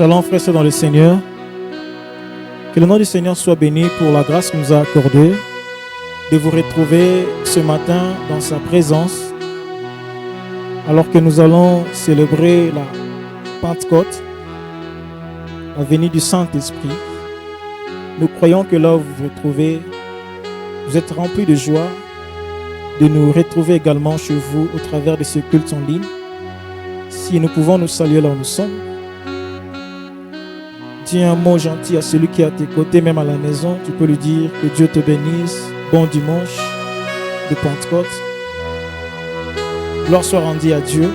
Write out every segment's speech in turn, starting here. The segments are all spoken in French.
Shalom frères et sœurs dans le Seigneur. Que le nom du Seigneur soit béni pour la grâce qu'il nous a accordée de vous retrouver ce matin dans sa présence alors que nous allons célébrer la Pentecôte, la venue du Saint-Esprit. Nous croyons que là où vous vous retrouvez, vous êtes remplis de joie de nous retrouver également chez vous au travers de ce culte en ligne. Si nous pouvons nous saluer là où nous sommes, dis un mot gentil à celui qui est à tes côtés, même à la maison. Tu peux lui dire que Dieu te bénisse. Bon dimanche de Pentecôte. Gloire soit rendue à Dieu.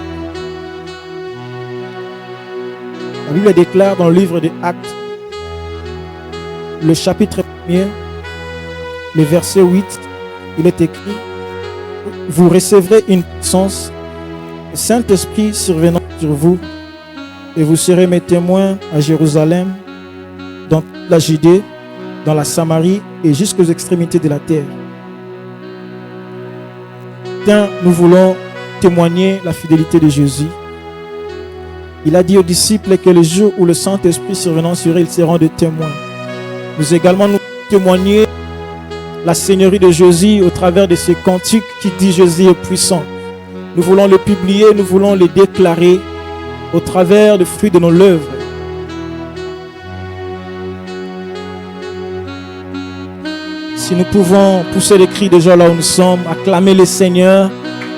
La Bible déclare dans le livre des Actes, le chapitre 1er, le verset 8, il est écrit: vous recevrez une puissance, le Saint-Esprit survenant sur vous, et vous serez mes témoins à Jérusalem, dans toute la Judée, dans la Samarie et jusqu'aux extrémités de la terre. Nous voulons témoigner la fidélité de Jésus. Il a dit aux disciples que le jour où le Saint-Esprit survenant sur eux, ils seront des témoins. Nous également nous témoigner la Seigneurie de Jésus au travers de ce cantique qui dit Jésus est puissant. Nous voulons le publier, nous voulons le déclarer au travers du fruit de nos lèvres. Si nous pouvons pousser les cris de joie là où nous sommes, acclamer le Seigneur,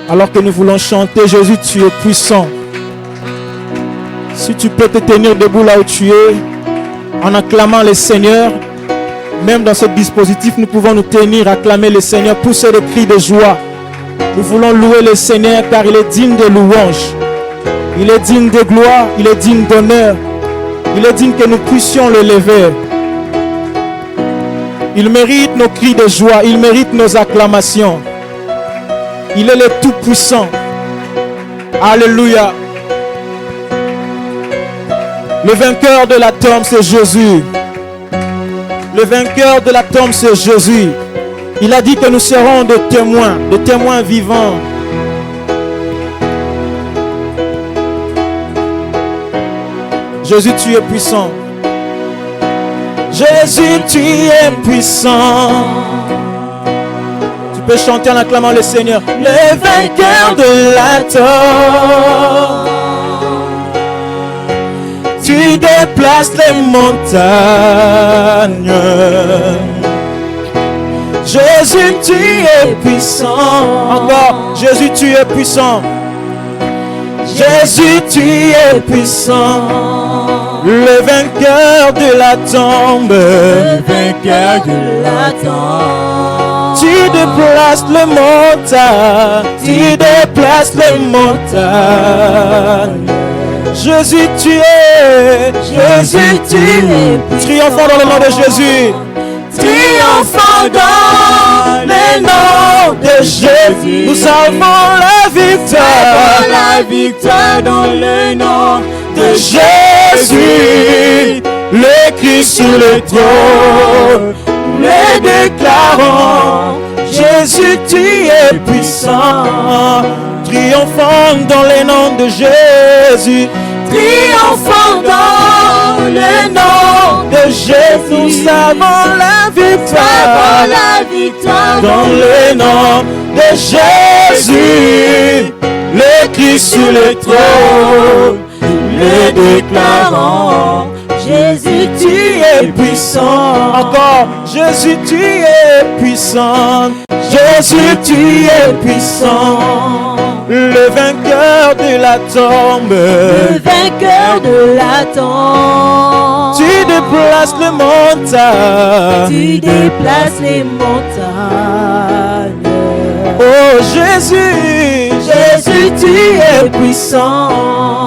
alors que nous voulons chanter Jésus, tu es puissant. Si tu peux te tenir debout là où tu es, en acclamant le Seigneur, même dans ce dispositif, nous pouvons nous tenir, acclamer le Seigneur, pousser des cris de joie. Nous voulons louer le Seigneur car il est digne de louange. Il est digne de gloire, il est digne d'honneur. Il est digne que nous puissions le lever. Il mérite nos cris de joie, il mérite nos acclamations. Il est le Tout-Puissant. Alléluia. Le vainqueur de la tombe, c'est Jésus. Le vainqueur de la tombe, c'est Jésus. Il a dit que nous serons des témoins vivants. Jésus, tu es puissant. Jésus, tu es puissant. Tu peux chanter en acclamant le Seigneur. Le vainqueur de la tombe. Tu déplaces les montagnes. Jésus, tu es puissant. Encore, Jésus, tu es puissant. Jésus, tu es puissant. Le vainqueur de la tombe. Le vainqueur de la tombe. Tu déplaces les montagnes. Tu déplaces les montagnes. Jésus, tu es. Jésus, tu es puissant. Triomphant dans le nom de Jésus. Triomphant dans le nom de Jésus. Nous avons la victoire. La victoire dans le nom de Jésus. Le Christ sur le trône. Le déclarons. Jésus, tu es puissant. Triomphant dans le nom de Jésus. Triomphant dans le nom de Jésus. Nous avons la victoire. La victoire dans le nom de Jésus. Le Christ sur le trône. Le déclarons. Jésus, tu es puissant. Encore. Jésus, tu es puissant. Jésus, tu es puissant. Le vainqueur de la tombe. Le vainqueur de la tombe. Tu déplaces les montagnes. Tu déplaces les montagnes. Oh Jésus. Jésus, tu es puissant.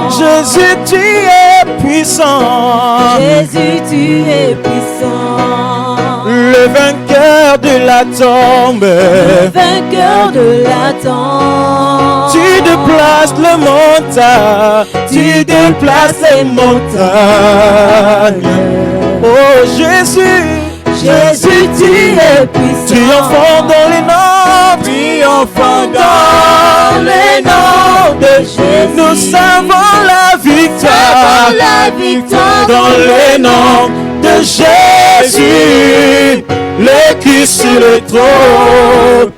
Jésus, tu es puissant. Jésus, tu es puissant. Le vainqueur de la tombe. Le vainqueur de la tombe. Tu déplaces les montagnes. Tu déplaces les montagnes. Oh Jésus. Jésus, tu es puissant. Triomphant dans les noms. Triomphant dans le nom de Jésus. Nous avons la victoire. La victoire Dans le nom de Jésus, le Christ sur le trône.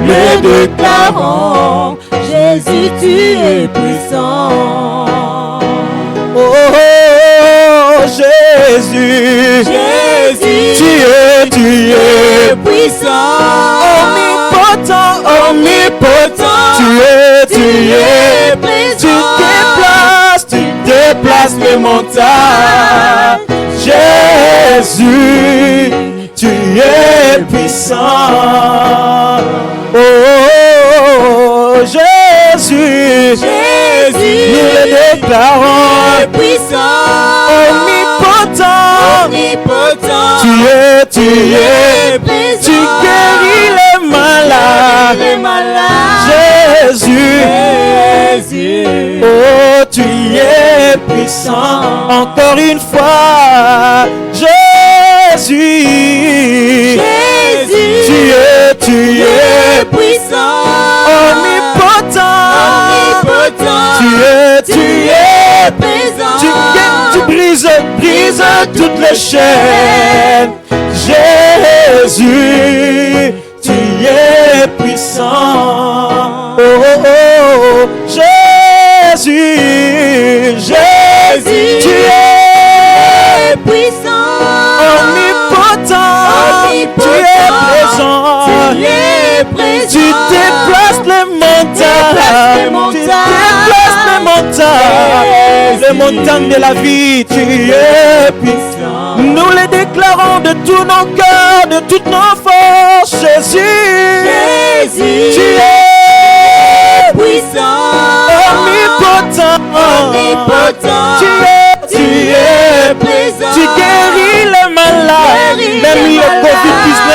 le déclarons, Jésus, tu es puissant. Oh, oh, Jésus, Jésus, tu es puissant. omnipotent, Omnipotent, tu es présent. tu déplaces les montagnes. Jésus, tu es puissant. Oh, oh, oh, Jésus, Jésus, nous le déclarons. puissant. Omnipotent, Omnipotent, tu es présent. tu guéris les malades. Les malades. Jésus, oh, tu es puissant. Encore une fois, Jésus, tu es puissant. omnipotent. Omnipotent, Tu es présent. tu brises toutes les chaînes. Jésus, tu es puissant. Oh, oh, oh. Jésus, tu es puissant. omnipotent. Tu es présent. Tu es présent. Tu déplaces les montagnes. Tu déplaces les montagnes. Les montagnes de la vie, tu es puissant. Nous les déclarons de tous nos cœurs, de toutes nos forces. Jésus, tu es puissant. omnipotent. Omnipotent. Tu es présent. Tu guéris les malades. Guéris Même les le Covid-19,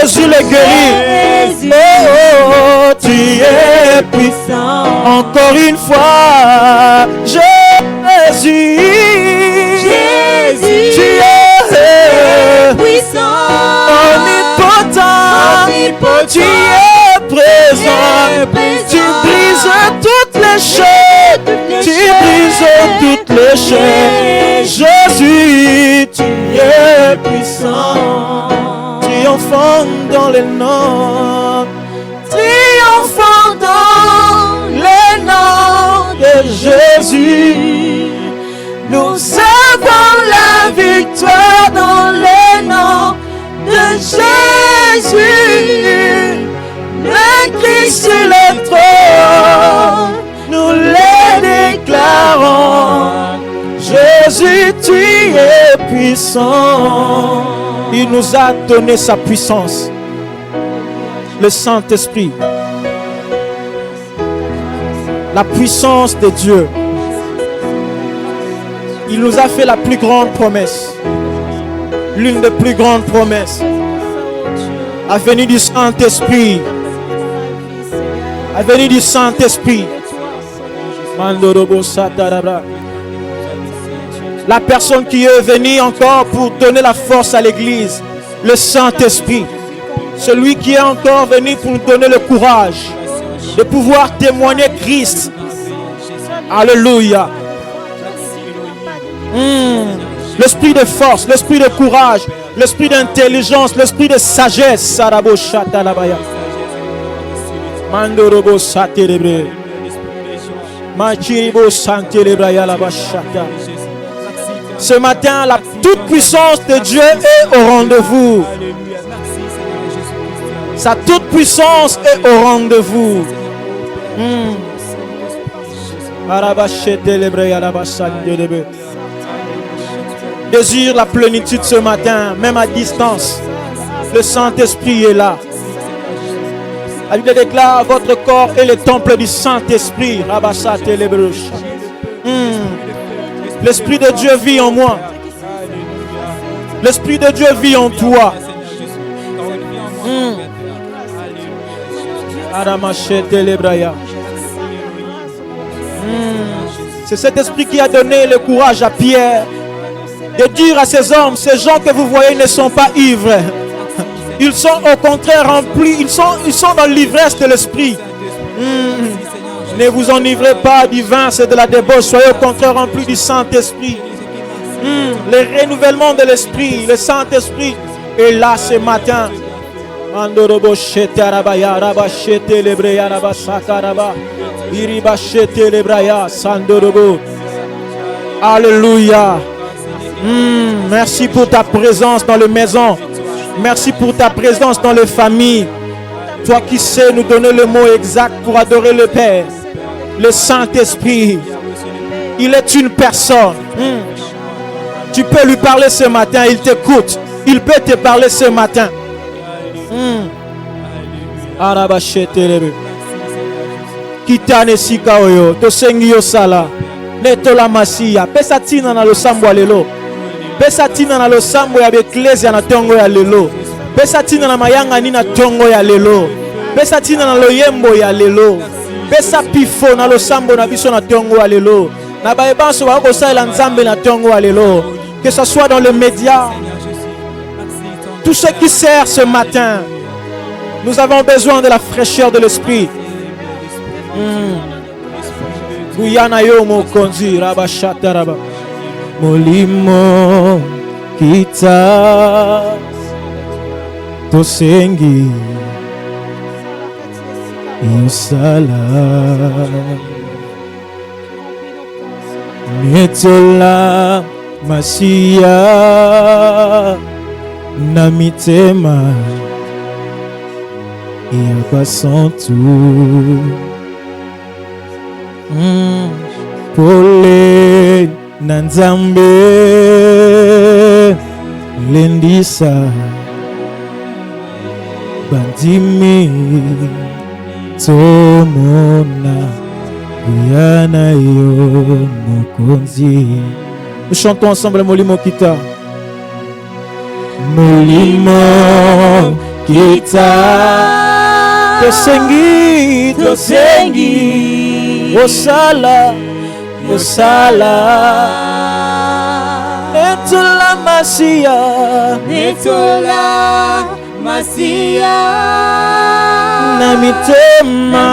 Jésus les guérit. Jésus. Oh, oh, tu es puissant. Encore une fois, Jésus, tu es puissant. omnipotent. Tu es présent. Tu brises toutes les chaînes. Tu brises toutes les chaînes. Jésus, tu es puissant. Triomphant dans les noms. Triomphant dans les noms de Jésus. Nous avons la victoire dans les noms de Jésus. Le Christ sur le trône, nous les déclarons. Jésus, tu es puissant. Il nous a donné sa puissance. Le Saint-Esprit. La puissance de Dieu. Il nous a fait la plus grande promesse. L'une des plus grandes promesses. La venue du Saint-Esprit. La venue du Saint-Esprit. La personne qui est venue encore pour donner la force à l'église. Le Saint-Esprit. Celui qui est encore venu pour nous donner le courage de pouvoir témoigner Christ. Alléluia. L'esprit de force, l'esprit de courage, l'esprit d'intelligence, l'esprit de sagesse. Sarabo Shata Labaya. Mandorobo Saterebre. Machiribo Santerebraya Labashata. Ce matin, la toute puissance de Dieu est au rendez-vous. Sa toute puissance est au rendez-vous. Désire la plénitude ce matin, même à distance. Le Saint-Esprit est là. La Bible déclare: votre corps est le temple du Saint-Esprit. L'Esprit de Dieu vit en moi. L'Esprit de Dieu vit en toi. C'est cet esprit qui a donné le courage à Pierre de dire à ces hommes: ces gens que vous voyez ne sont pas ivres. Ils sont au contraire remplis. Ils sont dans l'ivresse de l'esprit. Ne vous enivrez pas du vin, c'est de la débauche. Soyez au contraire remplis du Saint-Esprit. Le renouvellement de l'Esprit, le Saint-Esprit est là ce matin. Alléluia. Merci pour ta présence dans les maisons. Merci pour ta présence dans les familles. Toi qui sais nous donner le mot exact pour adorer le Père. Le Saint-Esprit, il est une personne. Tu peux lui parler ce matin, il t'écoute. Il peut te parler ce matin. Kitane sika oyo, tosengi yo sala. Netola masiya, pesa tina na losambo ya lelo. Pesa tina na losambo ya beklesia na tongo ya lelo. Pesa tina na mayanga ni na tongo ya lelo. Pesa tina na loyembo ya lelo. Pesa pifo na losambo na biso na tongo ya lelo. Na baebanso ba ko sala nzambe na tongo ya lelo. Que ce soit dans les médias, tout ce qui sert ce matin, nous avons besoin de la fraîcheur de l'esprit. Guyana yo mokonzi rabashata raba. Molimo kita tosengi yosala netola masiya na mitema ya basantu pole na nzambe lendisa bandimi tomona yana yo mokonzi. Nous chantons ensemble Molimo Kita. Molimo Kita tosengi tosengi osala osala netola masiya na mitema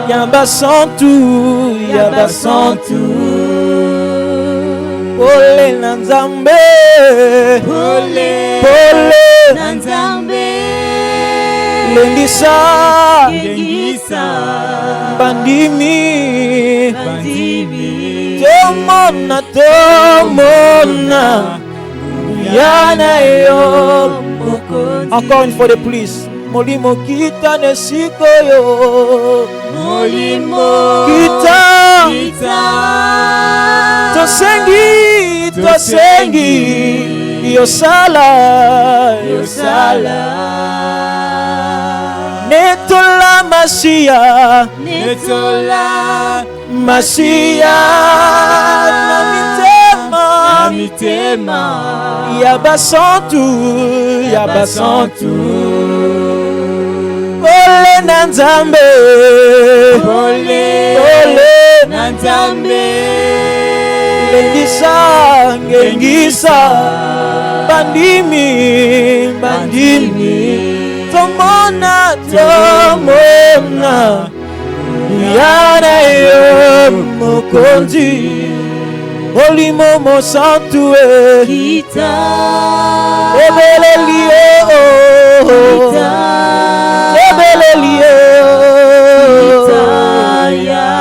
ya basantu pole na nzambe lendisa bandimi tomona yana yo. Encore une fois de plus. Molimo kita nesiko yo. Molimo kita tosengi yosala netola masiya na mitema ya basantu pole na nzambe ngengisa bandimi tomona yana yo mokonzi. Molimo mosantu kita ebelelio kita ya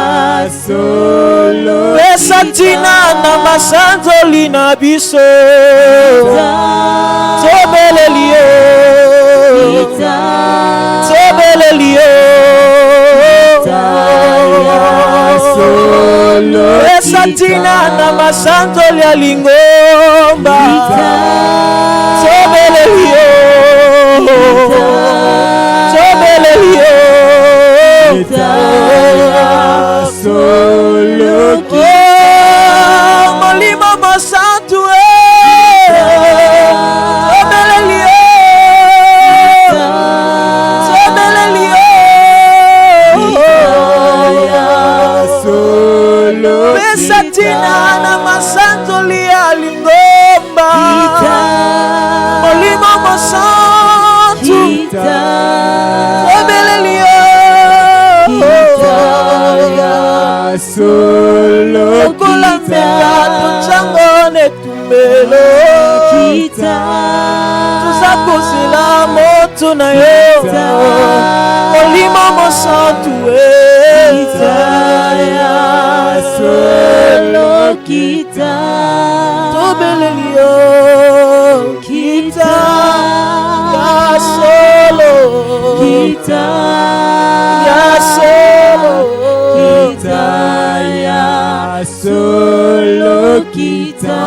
solo pesatina na masanzoli na biso tobelelio Satina na masanzoli ya lingomba sobelelio molimo mosantu Satina na masanzoli ya lingomba molimo mosantu obelelio tumbelo Kita tuza kozela moto na yo molimo mosantu Kita ya solo kita tobeleli yo Kita ya solo Kita ya solo Kita ya solo kita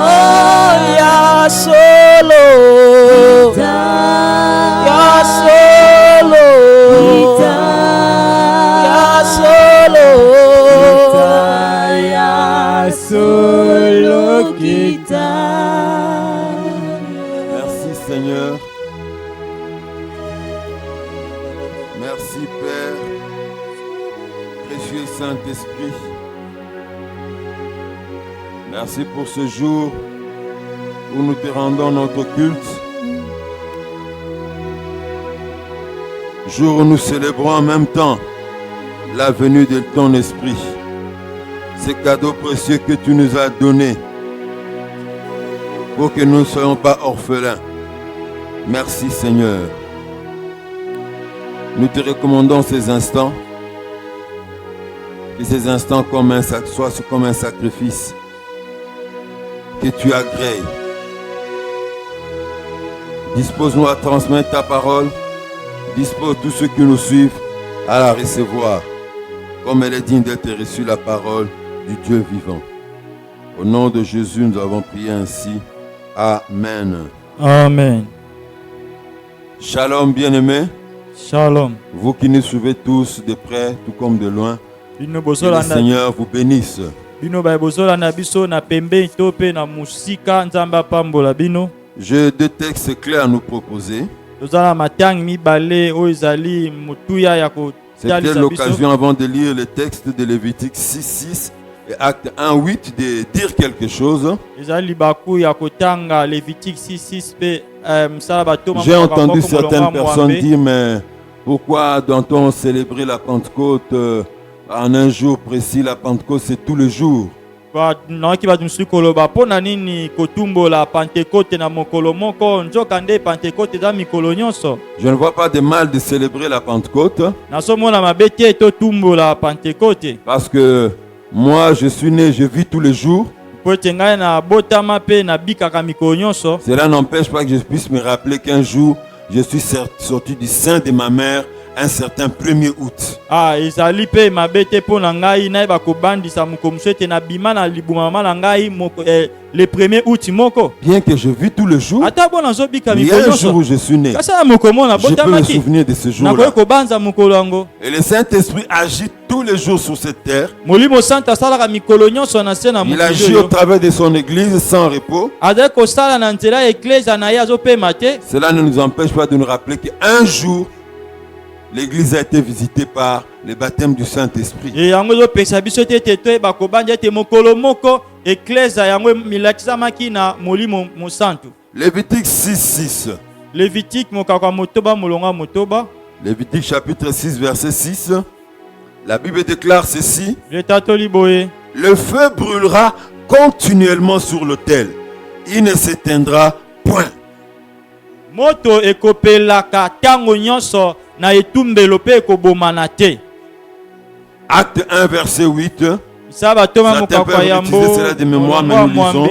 ya solo Kita ya solo Kita ya solo ya solo kita. Merci Seigneur. Merci Père. Précieux Saint-Esprit. Merci pour ce jour où nous te rendons notre culte. Jour où nous célébrons en même temps la venue de ton Esprit. Ces cadeaux précieux que tu nous as donnés pour que nous ne soyons pas orphelins. Merci Seigneur. Nous te recommandons ces instants. Que ces instants soient comme un sacrifice que tu agrées. Dispose-nous à transmettre ta parole. Dispose tous ceux qui nous suivent à la recevoir. Comme elle est digne d'être reçue, la parole du Dieu vivant. Au nom de Jésus, nous avons prié ainsi. Amen. Amen. Shalom, bien-aimés. Shalom. Vous qui nous suivez tous de près, tout comme de loin, que le Seigneur vous bénisse. J'ai deux textes clairs à nous proposer. C'était l'occasion avant de lire le texte de Lévitique 6.6 et Acte 1.8 de dire quelque chose. J'ai entendu certaines personnes dire, mais pourquoi doit-on célébrer la Pentecôte en un jour précis? La Pentecôte, c'est tous les jours. Je Je ne vois pas de mal de célébrer la Pentecôte. Parce que moi, je suis né, je vis tous les jours. Cela n'empêche pas que je puisse me rappeler qu'un jour, je suis sorti du sein de ma mère un certain 1er août. Le 1er août moko. Bien que je vis tous les jours, il y a un jour où je suis né. Je peux me souvenir de ce jour-là. Et le Saint-Esprit agit tous les jours sur cette terre. Il agit au travers de son Église sans repos. Cela ne nous empêche pas de nous rappeler qu'un jour, l'Église a été visitée par le baptême du Saint-Esprit. Lévitique 6.6. Lévitique chapitre 6 verset 6. La Bible déclare ceci. Le feu brûlera continuellement sur l'autel. Il ne s'éteindra point. Moto ekopelaka tango nyonso na etumbelo pe ekobomana te. Acte 1 verset 8. Certains peuvent utiliser cela de mémoire, mais nous lisons.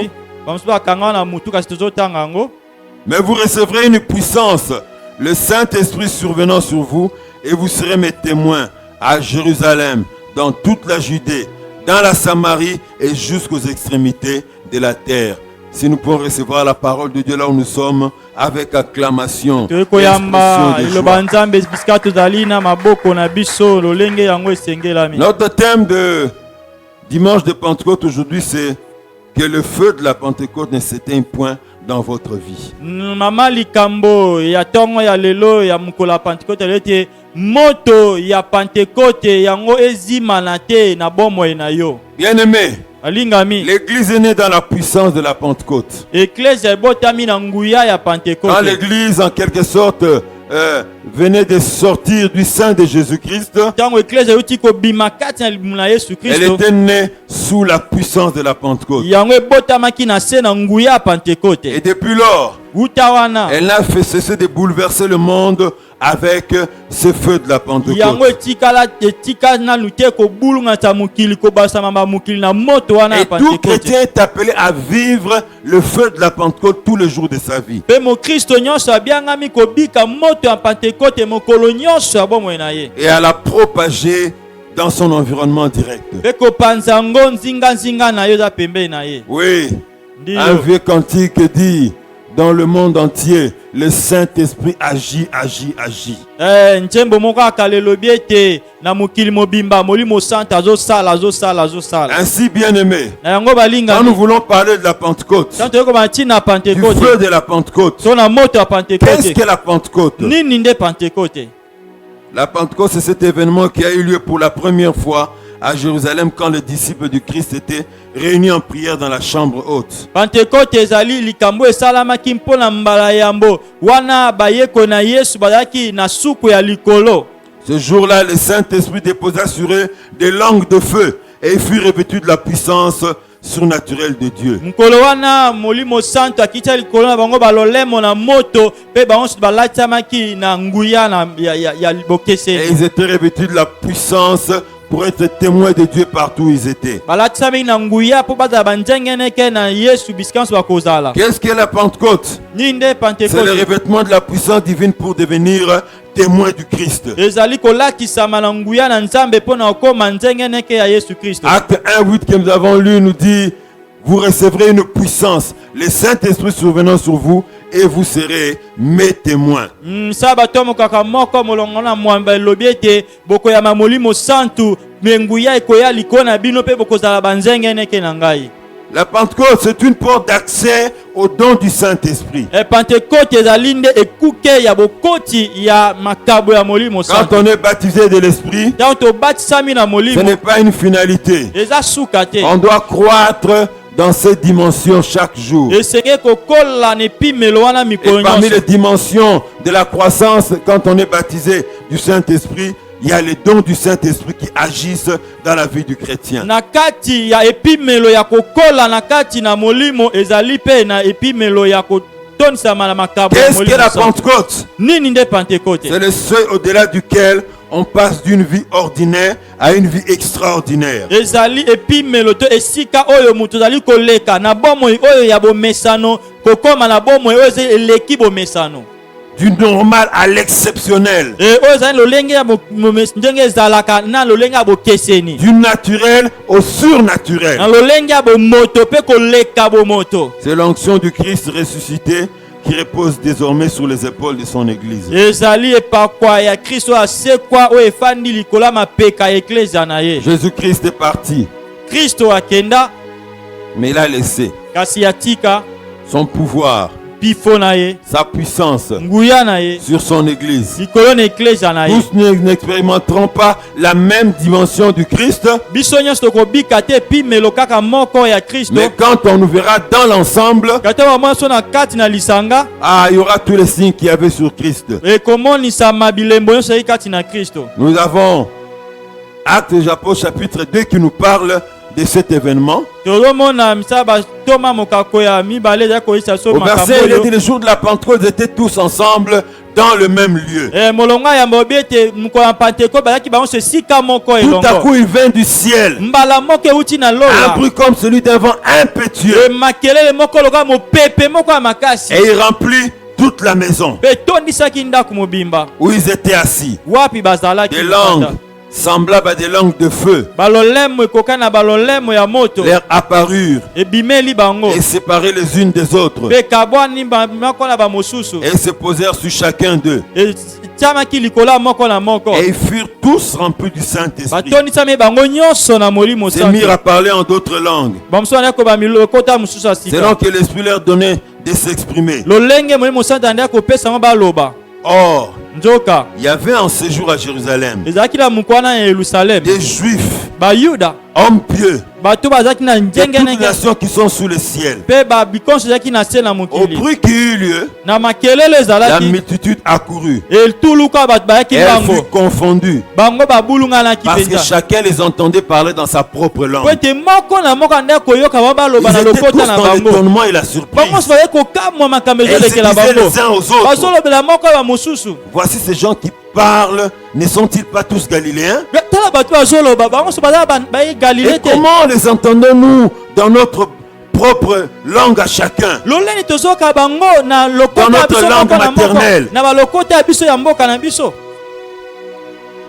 Mais vous recevrez une puissance, le Saint-Esprit survenant sur vous, et vous serez mes témoins à Jérusalem, dans toute la Judée, dans la Samarie et jusqu'aux extrémités de la terre. Si nous pouvons recevoir la parole de Dieu là où nous sommes, avec acclamation, expression de joie. Notre thème de dimanche de Pentecôte aujourd'hui, c'est que le feu de la Pentecôte ne s'éteint point dans votre vie. Bien-aimé, l'Église est née dans la puissance de la Pentecôte. Quand l'Église, en quelque sorte, venait de sortir du sein de Jésus-Christ, Tango église euti kobima kati na libumu na Yesu elle Kristo. était née sous la puissance de la Pentecôte. Yango ebotamaki na se na nguya ya Pentekote. Et depuis lors, Uta wana. elle n'a fait cesser de bouleverser le monde avec ce feu de la Yango Pentecôte. etika na lute kobulunga ta mukili kobasama ba mukili na moto wana ya Et tout Pentekote. chrétien est appelé à vivre le feu de la Pentecôte tous les jours de sa vie. Pe mo Kristo nyonso abiangami kobika moto ya Pentekote mokolo nyonso ya bomoi na ye. Et à la propager dans son environnement direct. Pe kopanza ngo nzinga na yo za pembeni na ye. Oui, Ndiyo. un vieux cantique dit, dans le monde entier, le Saint-Esprit agit. Nchembo moko akalelobi ete na mokili mobimba molimo santa azosala. Ainsi, bien-aimés, Na yango balinga. quand nous voulons parler de la Pentecôte, Tanto yoko banti na du Pentekote. feu de la Pentecôte, So na moto ya qu'est-ce Pentekote. que la Pentecôte? Nini nde Pentekote? La Pentecôte, c'est cet événement qui a eu lieu pour la première fois à Jérusalem quand les disciples du Christ étaient réunis en prière dans la chambre haute. Pentekote ezali likambo esalamaki mpona mbala yambo wana bayeko na Yesu bazalaki na suku ya likolo. Ce jour-là, le Saint-Esprit déposa sur eux des langues de feu et ils furent revêtus de la puissance surnaturelle de Dieu. Mkolo wana molimo santo akita likolo na bango balolemo na moto pe bango balatamaki na nguya na ya Et libokese. ils étaient revêtus de la puissance pour être témoins de Dieu partout où ils étaient. Balatamaki na nguya po bazala banjengeneke na Yesu biskanso bakozala. Qu'est-ce qu'est la Pentecôte? Ninde C'est le Pentekote. revêtement de la puissance divine pour devenir témoin du Christ. Ezali kolakisama na nguya na Nzambe pona okoma njengeneke ya Yesu Kristo. Acte 1:8 que nous avons lu nous dit, vous recevrez une puissance, le Saint-Esprit survenant sur vous, et vous serez mes témoins. Saba tomo kaka moko molongo na mwamba elobi ete bokoyama molimo santu menguya ekoya likona bino pe bokozala banzengeneke na ngai. La Pentecôte, c'est une porte d'accès au don du Saint-Esprit. Pentekote ezali nde ekuke ya bokoti ya makabo ya molimo Quand santu. on est baptisé de l'Esprit, Tango tobatisami na ce molimo n'est pas une finalité. eza suka te. On doit croître dans ces dimensions chaque jour. Esenge kokola na epimelo wana Et mikolo parmi les nyonso. dimensions de la croissance, quand on est baptisé du Saint-Esprit, il y a les dons du Saint-Esprit qui agissent dans la vie du chrétien. Na kati ya epimelo ya kokola na kati na molimo ezali pe na epimelo ya kotonisama na makabo ya Qu'est-ce que molimo la santu. Pentecôte? Nini nde Pentekote? C'est le seuil au-delà duquel on passe d'une vie ordinaire à une vie extraordinaire. Ezali epimelo to esika oyo mutu ezali koleka na bomoi oyo ya bomesano kokoma na bomoi oyo ezali eleki bomesano. Du normal à l'exceptionnel. Oyo ezali lolenge ya ndenge ezalaka na lolenge ya bokeseni. Du naturel au surnaturel. Na lolenge ya bomoto pe koleka bomoto. C'est l'onction du Christ ressuscité qui repose désormais sur les épaules de son Église. Ezali epakwa ya Kristo asekwa oyo efandi likolo ya mapeka ya eklezia na ye. Jésus-Christ est parti, Kristo akenda mais il a laissé kasi atika son pouvoir, pifo na ye, sa puissance nguya na ye sur son Église. likolo na eklezia na ye. Tous n'expérimenteront pas la même dimension du Christ, Biso nyonso tokobika te epimelo kaka moko ya Kristo. mais quand on nous verra dans l'ensemble, Kata bamoso na kati na lisanga il y aura tous les signes qu'il y avait sur Christ. ekomonisama bilembo nyonso ezali kati na Kristo. Nous avons Actes des Apôtres chapitre 2 qui nous parle de cet événement. tozomona misala batoma mokako ya mibale ezali koyisa so Au makambo verset, il est dit oyo. le jour de la Pentecôte, ils étaient tous ensemble dans le même lieu. Molongo ya mbobi ete mokolo ya Pentekote bazalaki bango so esika moko Tout à elongo. coup, il vint du ciel Mbala moko euti na un lola. bruit comme celui d'un vent impétueux Makelele moko lokola mopepe moko ya makasi. et il remplit toute la maison Pe tondisaki ndako mobimba. où ils étaient assis. Wapi bazalaki Des kokata. langues semblables à des langues de feu balolemo ekoka na balolemo ya moto leur apparurent ebimeli bango et séparées les unes des autres. pe kabwani moko na bamosusu Et ils se posèrent sur chacun d'eux. etiamaki likolo ya moko na moko. Et ils furent tous remplis du Saint-Esprit. batondisami bango nyonso na molimo Ils se mirent santo. à parler en d'autres langues, bamosusu andi akoba milokota mosusu ya selon sika que l'Esprit leur donnait de s'exprimer. lolenge molimo santo andi akopesa ngo baloba. Or, nzoka il y avait en séjour à Jérusalem ezalaki na mokwana ya Yerusalemu des Juifs, bayuda hommes pieux, bato bazaki na de njenge toutes les nenge nations qui sont sous le ciel. pe ba bikonso ezaki na se na Au mokili bruit qui eut lieu, na makelele la ezalaki multitude accourut. etuluka bato bayaki Elle fut bango confondue bango babulunganaki parce que mpenza chacun les entendait parler dans sa propre po langue. ete moko na moko ande koyoka bango baloba na Ils étaient tous lokota na dans bango l'étonnement et la bango surprise. nyonso baye kokamwa makambo Et ils se ezolekela disaient bango les uns aux autres, bazolobela moko ya mosusu voici ces gens qui parlent, ne sont-ils pas tous galiléens? tala bato bazoloba bango nyonso baza baye galile Et te comment les entendons-nous dans notre propre langue à chacun? loleni tozoka bango na Dans lokota ya notre biso langue moko na moko maternelle. na balokota ya biso ya mboka na biso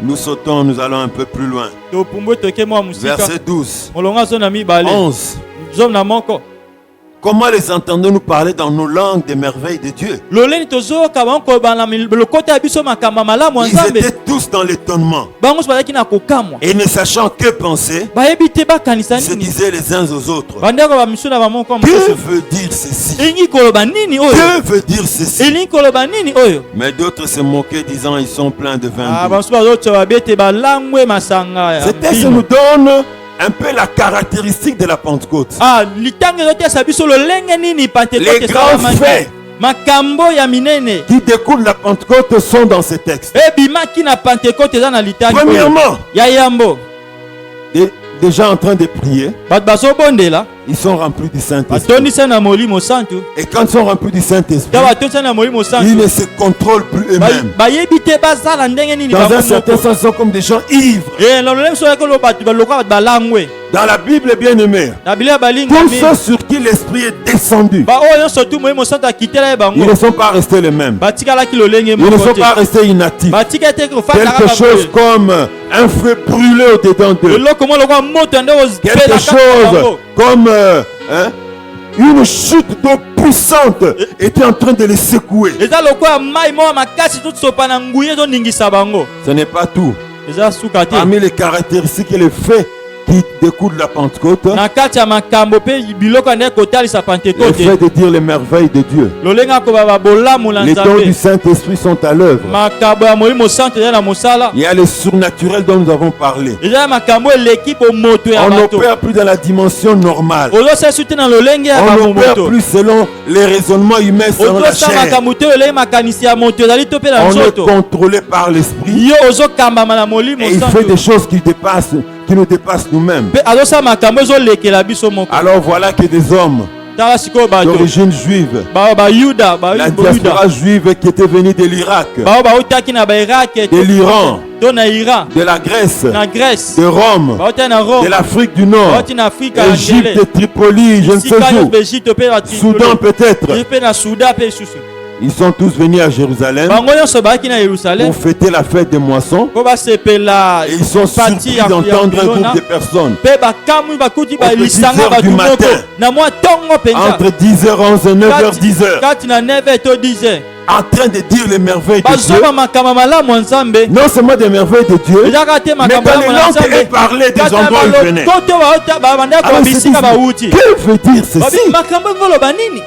Nous sautons, nous allons un peu plus loin. topumbwe toke mwa mosika Verset 12, molongo azo na mibale 11. zomi na moko Comment les entendons-nous parler dans nos langues des merveilles de Dieu? loleni tozoka bango koloba na lokota ya biso makambo ya malamu ya Ils nzambe étaient tous dans l'étonnement. bango nyonso bazalaki na kokamwa Et ne sachant que penser, bayebi te bakanisa ils se nini disaient les uns aux autres, bandeko bamisu na bamoko que mosusu veut dire ceci? elingi koloba nini oyo Que veut dire ceci? elingi koloba nini oyo Mais d'autres se moquaient, disant ils sont pleins de vin doux. bamosusu bazotya babi ete balangwe masanga ya Ce texte vino. nous donne un peu la caractéristique de la Pentecôte. litango ezotesa biso lolenge nini Les pentekote grands faits makambo ya minene qui découlent de la Pentecôte sont dans ce texte. ebimaki na pentekote eza na litango oyo. Premièrement, ya yambo déjà en train de prier, bato bazobondela ils sont remplis du Saint-Esprit. batondisa na molimo santu Et quand ils sont remplis du Saint-Esprit, ta batondisa na molimo ils santu ne se contrôlent plus eux-mêmes. bayebi te bazala ndenge nini Dans un bango certain moko. sens, ils sont comme des gens ivres. Na lolenge so yako lo bato baloka bato balangwe Dans la Bible, bien aimée, na bilia tous balingami ceux sur qui l'Esprit est descendu, baoyo nyonso tu molimo santu akitela ye ils bango ne sont pas restés les mêmes. batikalaki lolenge Ils ne moko sont te pas restés inactifs. batika te kofanda Quelque chose comme un feu brûlé au-dedans d'eux. eloko mo lokwa moto nde Quelque ozipela chose comme une chute d'eau puissante était en train de les secouer. eza lokwa mai mo makasi tosopa na nguya ezoningisa bango Ce n'est pas tout. eza suka te Parmi les caractéristiques et les faits qui découlent de la Pentecôte, na kati ya makambo mpe biloko nde kotalisa le pentekote fait de dire les merveilles de Dieu. lolenge akoba bolamu na Les dons du nzambe Saint-Esprit sont à l'œuvre. makambo ya molimo santo eza na mosala Il y a le surnaturel dont nous avons parlé. eza ya makambo eleki bomoto ya On bato n'opère plus dans la dimension normale. ozosasu te na lolenge ya On n'opère bamoto plus selon les raisonnements humains, selon la ozosala chair. makambo te olenge makanisi ya moto ezali to mpe na On est nzoto contrôlé par l'Esprit yo ozokambama na molimo et il fait santo des choses qui nous dépassent nous-mêmes. mpe azosala makambo ezolekela biso moko Alors voilà que des hommes tala sikoyo bato d'origine juive, bayuda la diaspora juive qui était venue de l'Irak, bao bautaki na bairake de l'Iran, to na iran de la Grèce, na grèce de Rome, bautaki na de rome l'Afrique du Nord, bauti na afrika ya Égypte, ngele Tripoli, je ne sais sika où, nyonso Egypte mpe na Soudan peut-être. mpe na suda mpe lisusu Ils sont tous venus à Jérusalem bango nyonso bayaki na yerusalem pour fêter la fête des moissons. mpo basepela Et ils sont pati surpris ya d'entendre un bilona groupe de personnes mpe bakamwi bakuti balisanga 10 heures bato du moko matin. na mwa ntongo mpenza entre 10h11 et 9h10h kati na 9h to 10h en train de dire les merveilles de Dieu. bazoba makambo malamu ya nzambe Non seulement des merveilles de Dieu, ezaka te mais makambo dans les malamu ya langues nzambe et parler des kati na endroits où ils venaient. balokoto babandako Alors ya ils se bisika disent, bauti que veut dire babi ceci? makambo ngoloba nini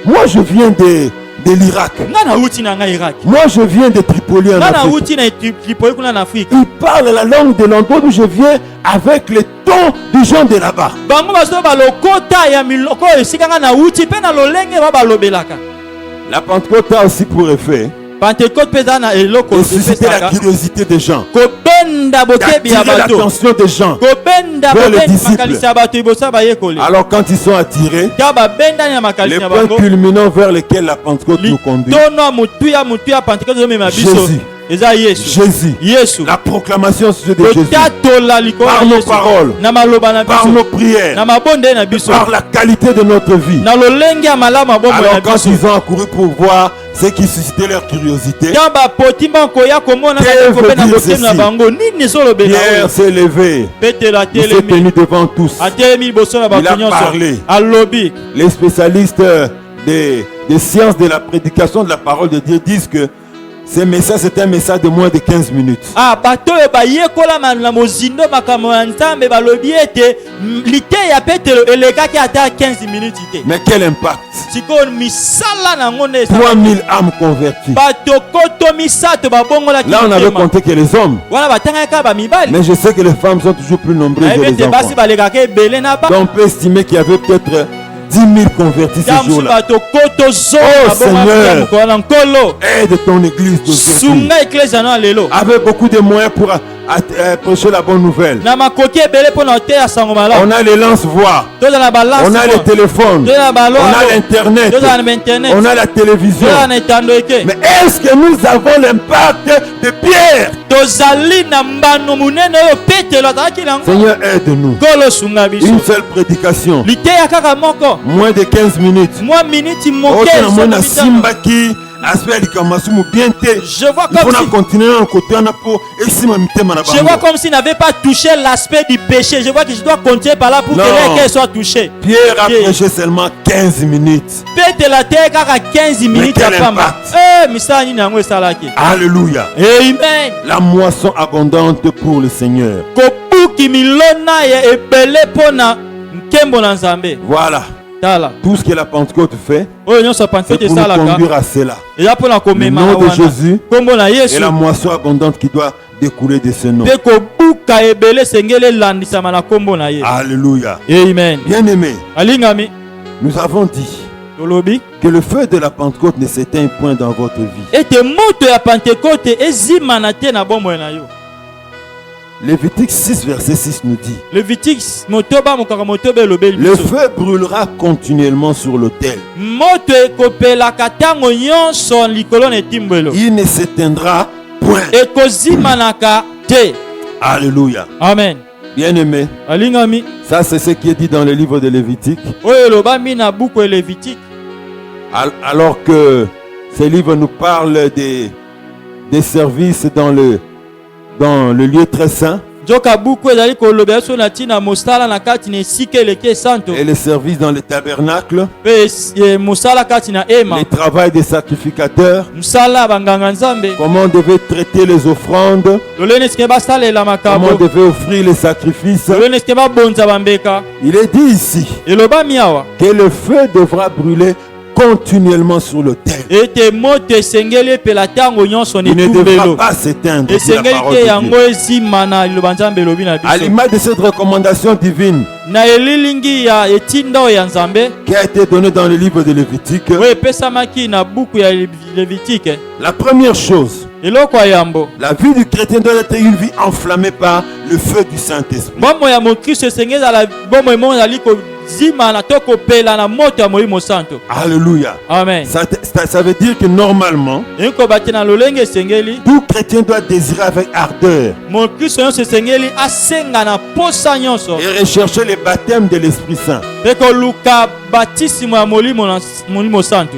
Moi je viens de l'Irak. nga nauti na ngai iraki Moi je viens de Tripoli en nga Afrique. nauti na tripoli kuna na afrika Ils parlent la langue de l'endroit d'où je viens avec les tons des gens de là-bas. bango bazo balokota ya miloko oyo esika nga nauti mpe na lolenge balobelaka La Pentecôte a aussi pour effet pentecote mpe eza na eloko de susciter la epesaka curiosité des gens, kobenda bokebi ya d'attirer bato l'attention des gens. kobenda vers les bokebi disciples. makalisi ya bato liboso ya bayekoli Alors quand ils sont attirés, ka babendani ya makalisi les na points bango culminants vers lesquels la Pentecôte nous conduit, litono ya motu ya pentecote ezomema biso Jésus. eza yesu Jésus, yesu la proclamation au sujet de Jésus, kotatola likolo par ya nos yesu paroles, na maloba na par biso nos prières, na mabonde na biso par la qualité de notre vie. na lolenge ya malamu ya bomoi na Alors quand biso ils ont accouru pour voir ce qui suscitait leur curiosité, ka bapoti mbango koya komona Que veut kopena dire botemi na ceci? bango nini ezolobela Pierre oyo s'est levé, petelo il s'est atelemi tenu devant tous. atelemi liboso na Il a bato nyonso parlé. alobi Les spécialistes des sciences de la prédication de la parole de Dieu disent que Ce message, c'est un message de moins de 15 minutes. Ah, bato yo bayekola na mozindo makambo ya Nzambe balobi ete lite ya Petelo elekaki ata 15 minutes ite. Mais quel impact! Siko misala na ngone 3000 âmes converties. bato koto misato babongola ki. Là, on avait compté que les hommes. Wana batangaka ba mibali. Mais je sais que les femmes sont toujours plus nombreuses que les basi enfants. balekaka ebele na ba. Donc on peut estimer qu'il y avait peut-être 10 000 convertis ce jour-là. bato koto zo Oh Seigneur, babongola nkolo. aide ton église d'aujourd'hui. Sunga eklezia na lelo. Avec beaucoup de moyens pour prêcher la bonne nouvelle. Na makoki ebele pona te ya sango malamu. On a les lance-voix. Toza na balance. On a les téléphones. Toza na balo. On a l'internet. Toza na internet. On a la télévision. Toza na etando eke. Mais est-ce que nous avons l'impact de Pierre? Tozali na mbano munene oyo Petelo azalaki nango. Seigneur, aide-nous. Kolo sunga biso. Une seule prédication. Liteya kaka moko. Moins de 15 minutes. Mwa miniti moke. Autrement, Simbaki, aspect du Kamasumu bien té. Je vois Il faut comme si continuer à côté en appo et si ma mité je vois comme s'il n'avait pas touché l'aspect du péché. Je vois que je dois continuer par là pour Non. qu'elle soit touchée. Pierre a Pierre. prêché seulement 15 minutes. Peut-être la terre à 15 minutes quel à femme. impact. Misani nango salaki. Alléluia. Amen. La moisson abondante pour le Seigneur. Kopuki milona ya ebele pona nkembo na Nzambe. Voilà. Tala. Tout ce que la Pentecôte fait, Oyo nyonso c'est Pentecôte pour nous salaka. conduire à cela. Eza pona Le komema nom de wana. Jésus Kombo na et Yesu. la moisson abondante qui doit découler de ce nom. Pe kobuka ebele sengele landisama na kombo na ye. Alléluia. Amen. Bien-aimés, Alingami. nous avons dit Tolobi. que le feu de la Pentecôte ne s'éteint point dans votre vie. Ete moto ya Pentecôte ezima na te na bomoi na yo. Lévitique 6, verset 6 nous dit: Levitique motoba mokaka motobe elobeli le biso. feu brûlera continuellement sur l'autel. Moto ekopelaka ntango nyonso likolo na etimbwelo. Il ne s'éteindra point. Ekozimanaka te. Alléluia. Amen. Bien-aimés, Alingami. ça c'est ce qui est dit dans le livre de Lévitique. Oyo elobami na buku ya Levitique. Alors que ce livre nous parle des services dans le lieu très saint Joka buku ezali kolobela so na tina mosala na kati na esika eleke santo. et les services dans le tabernacle, Pe mosala kati na ema. le travail des sacrificateurs, Mosala banganga Nzambe. comment on devait traiter les offrandes, Lolene sike basalela comment makambo. on devait offrir les sacrifices. Lolene sike babonza bambeka. Il est dit ici Elobami awa. que le feu devra brûler continuellement sur l'autel. Ete moto esengeli epela ntango nyonso na Il ne devra etumbelo. pas s'éteindre, dit la Esengeli parole te de yango Dieu. ezima na liloba Nzambe elobi na À biso. l'image de cette recommandation divine Na elilingi ya etinda oyo ya Nzambe qui a été donnée dans le livre de Lévitique, oyo epesamaki na buku ya Levitique. la première chose, Eloko ya yambo la vie du chrétien doit être une vie enflammée par le feu du Saint-Esprit. bomoi ya mokristo esengeli ezala bomoi moko ezali kozima na to kopela na moto ya molimo santo. Alléluia. Amen. Ça veut dire que normalement, Elingi kobaki na lolenge esengeli tout chrétien doit désirer avec ardeur mokristo nyonso esengeli asenga na posa nyonso et rechercher le baptême de l'Esprit Saint. mpe koluka batisimo ya molimo santo.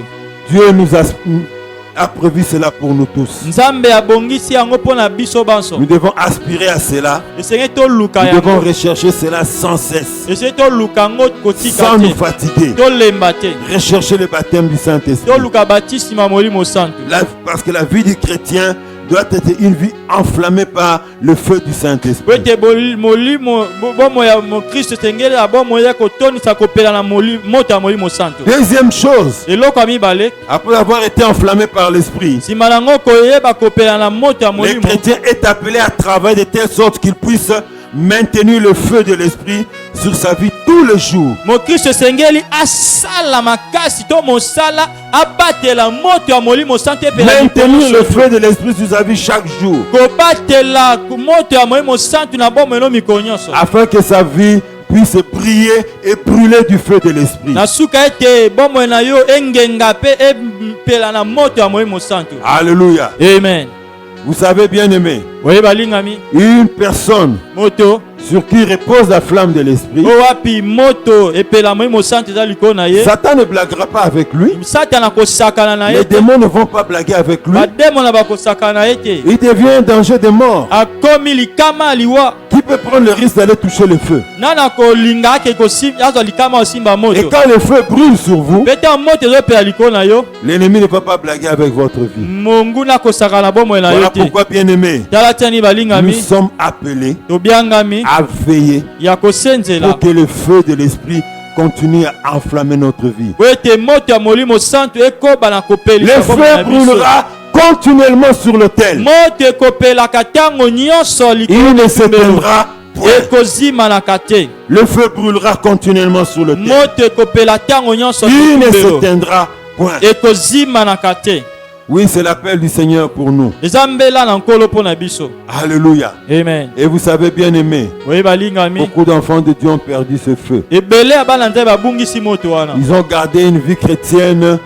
Dieu nous a prévu cela pour nous tous. Nzambe abongisi yango mpo na biso banso. Nous devons aspirer à cela. Esengeli toluka Nous devons yango. rechercher cela sans cesse, Esengeli toluka yango kotika sans nous te. fatiguer. Tolemba te. Rechercher le baptême du Saint-Esprit. Toluka batisimo ya molimo santo. Parce que la vie du chrétien doit être une vie enflammée par le feu du Saint-Esprit. Ete molimo bomo ya mokristo esengeli ya bomo ya kotonisa kopela na moto ya molimo santo. Deuxième chose, Eloko ya mibale après avoir été enflammé par l'Esprit, nsima nango koyeba kopela na moto ya le molimo. chrétien est appelé à travailler de telle sorte qu'il puisse maintenir le feu de l'Esprit sur sa vie tous les jours. Mokristo esengeli asala makasi to mosala abatela moto ya molimo santo epela Maintenir le feu de l'Esprit sur sa vie chaque jour, kobatela moto ya molimo santo na bomo eno mikolo nyonso afin que sa vie puisse briller et brûler du feu de l'Esprit. na suka ete bomo na yo engenga pe epela na moto ya molimo santo. Alléluia. Amen. Vous savez, bien aimé, Oyeba lingami une personne moto sur qui repose la flamme de l'esprit, o wapi moto epela Molimo Santo eza likolo na ye, Satan ne blaguera pas avec lui. Satana akosakana na Les ye te, démons ne vont pas blaguer avec lui. bademona bakosakana na ye te, Il devient un danger de mort. akomi likama liwa. Qui peut prendre le risque d'aller toucher le feu? Nana kolinga ake azwa likama osimba Et moto, quand le feu brûle sur vous, pete moto ezopela likolo na yo, l'ennemi ne va pas blaguer avec votre vie. monguna akosakana na bomoi na yo Voilà te. pourquoi, bien-aimés, Tala tiani nous balingami, sommes appelés tobiangami à veiller ya kosenzela pour que le feu de l'esprit continue à enflammer notre vie. po ete moto ya Molimo Santo ekoba na Le kopelisa bomoi feu na biso. brûlera continuellement sur l'autel. Moto ekopelaka ntango nyonso Il likolo ne na etumbelo, s'éteindra point. ekozimanaka te. Le feu brûlera continuellement sur l'autel. Moto ekopela ntango nyonso Il ne etumbelo, s'éteindra point. ekozimanaka te. Oui, c'est l'appel du Seigneur pour nous. Eza mbela na nkolo mpo na biso. Alléluia. Amen. Et vous savez, bien aimé, Oye balingami, beaucoup d'enfants de Dieu ont perdu ce feu. ebele ya bana nzambe babungisi moto wana, Ils ont gardé une vie chrétienne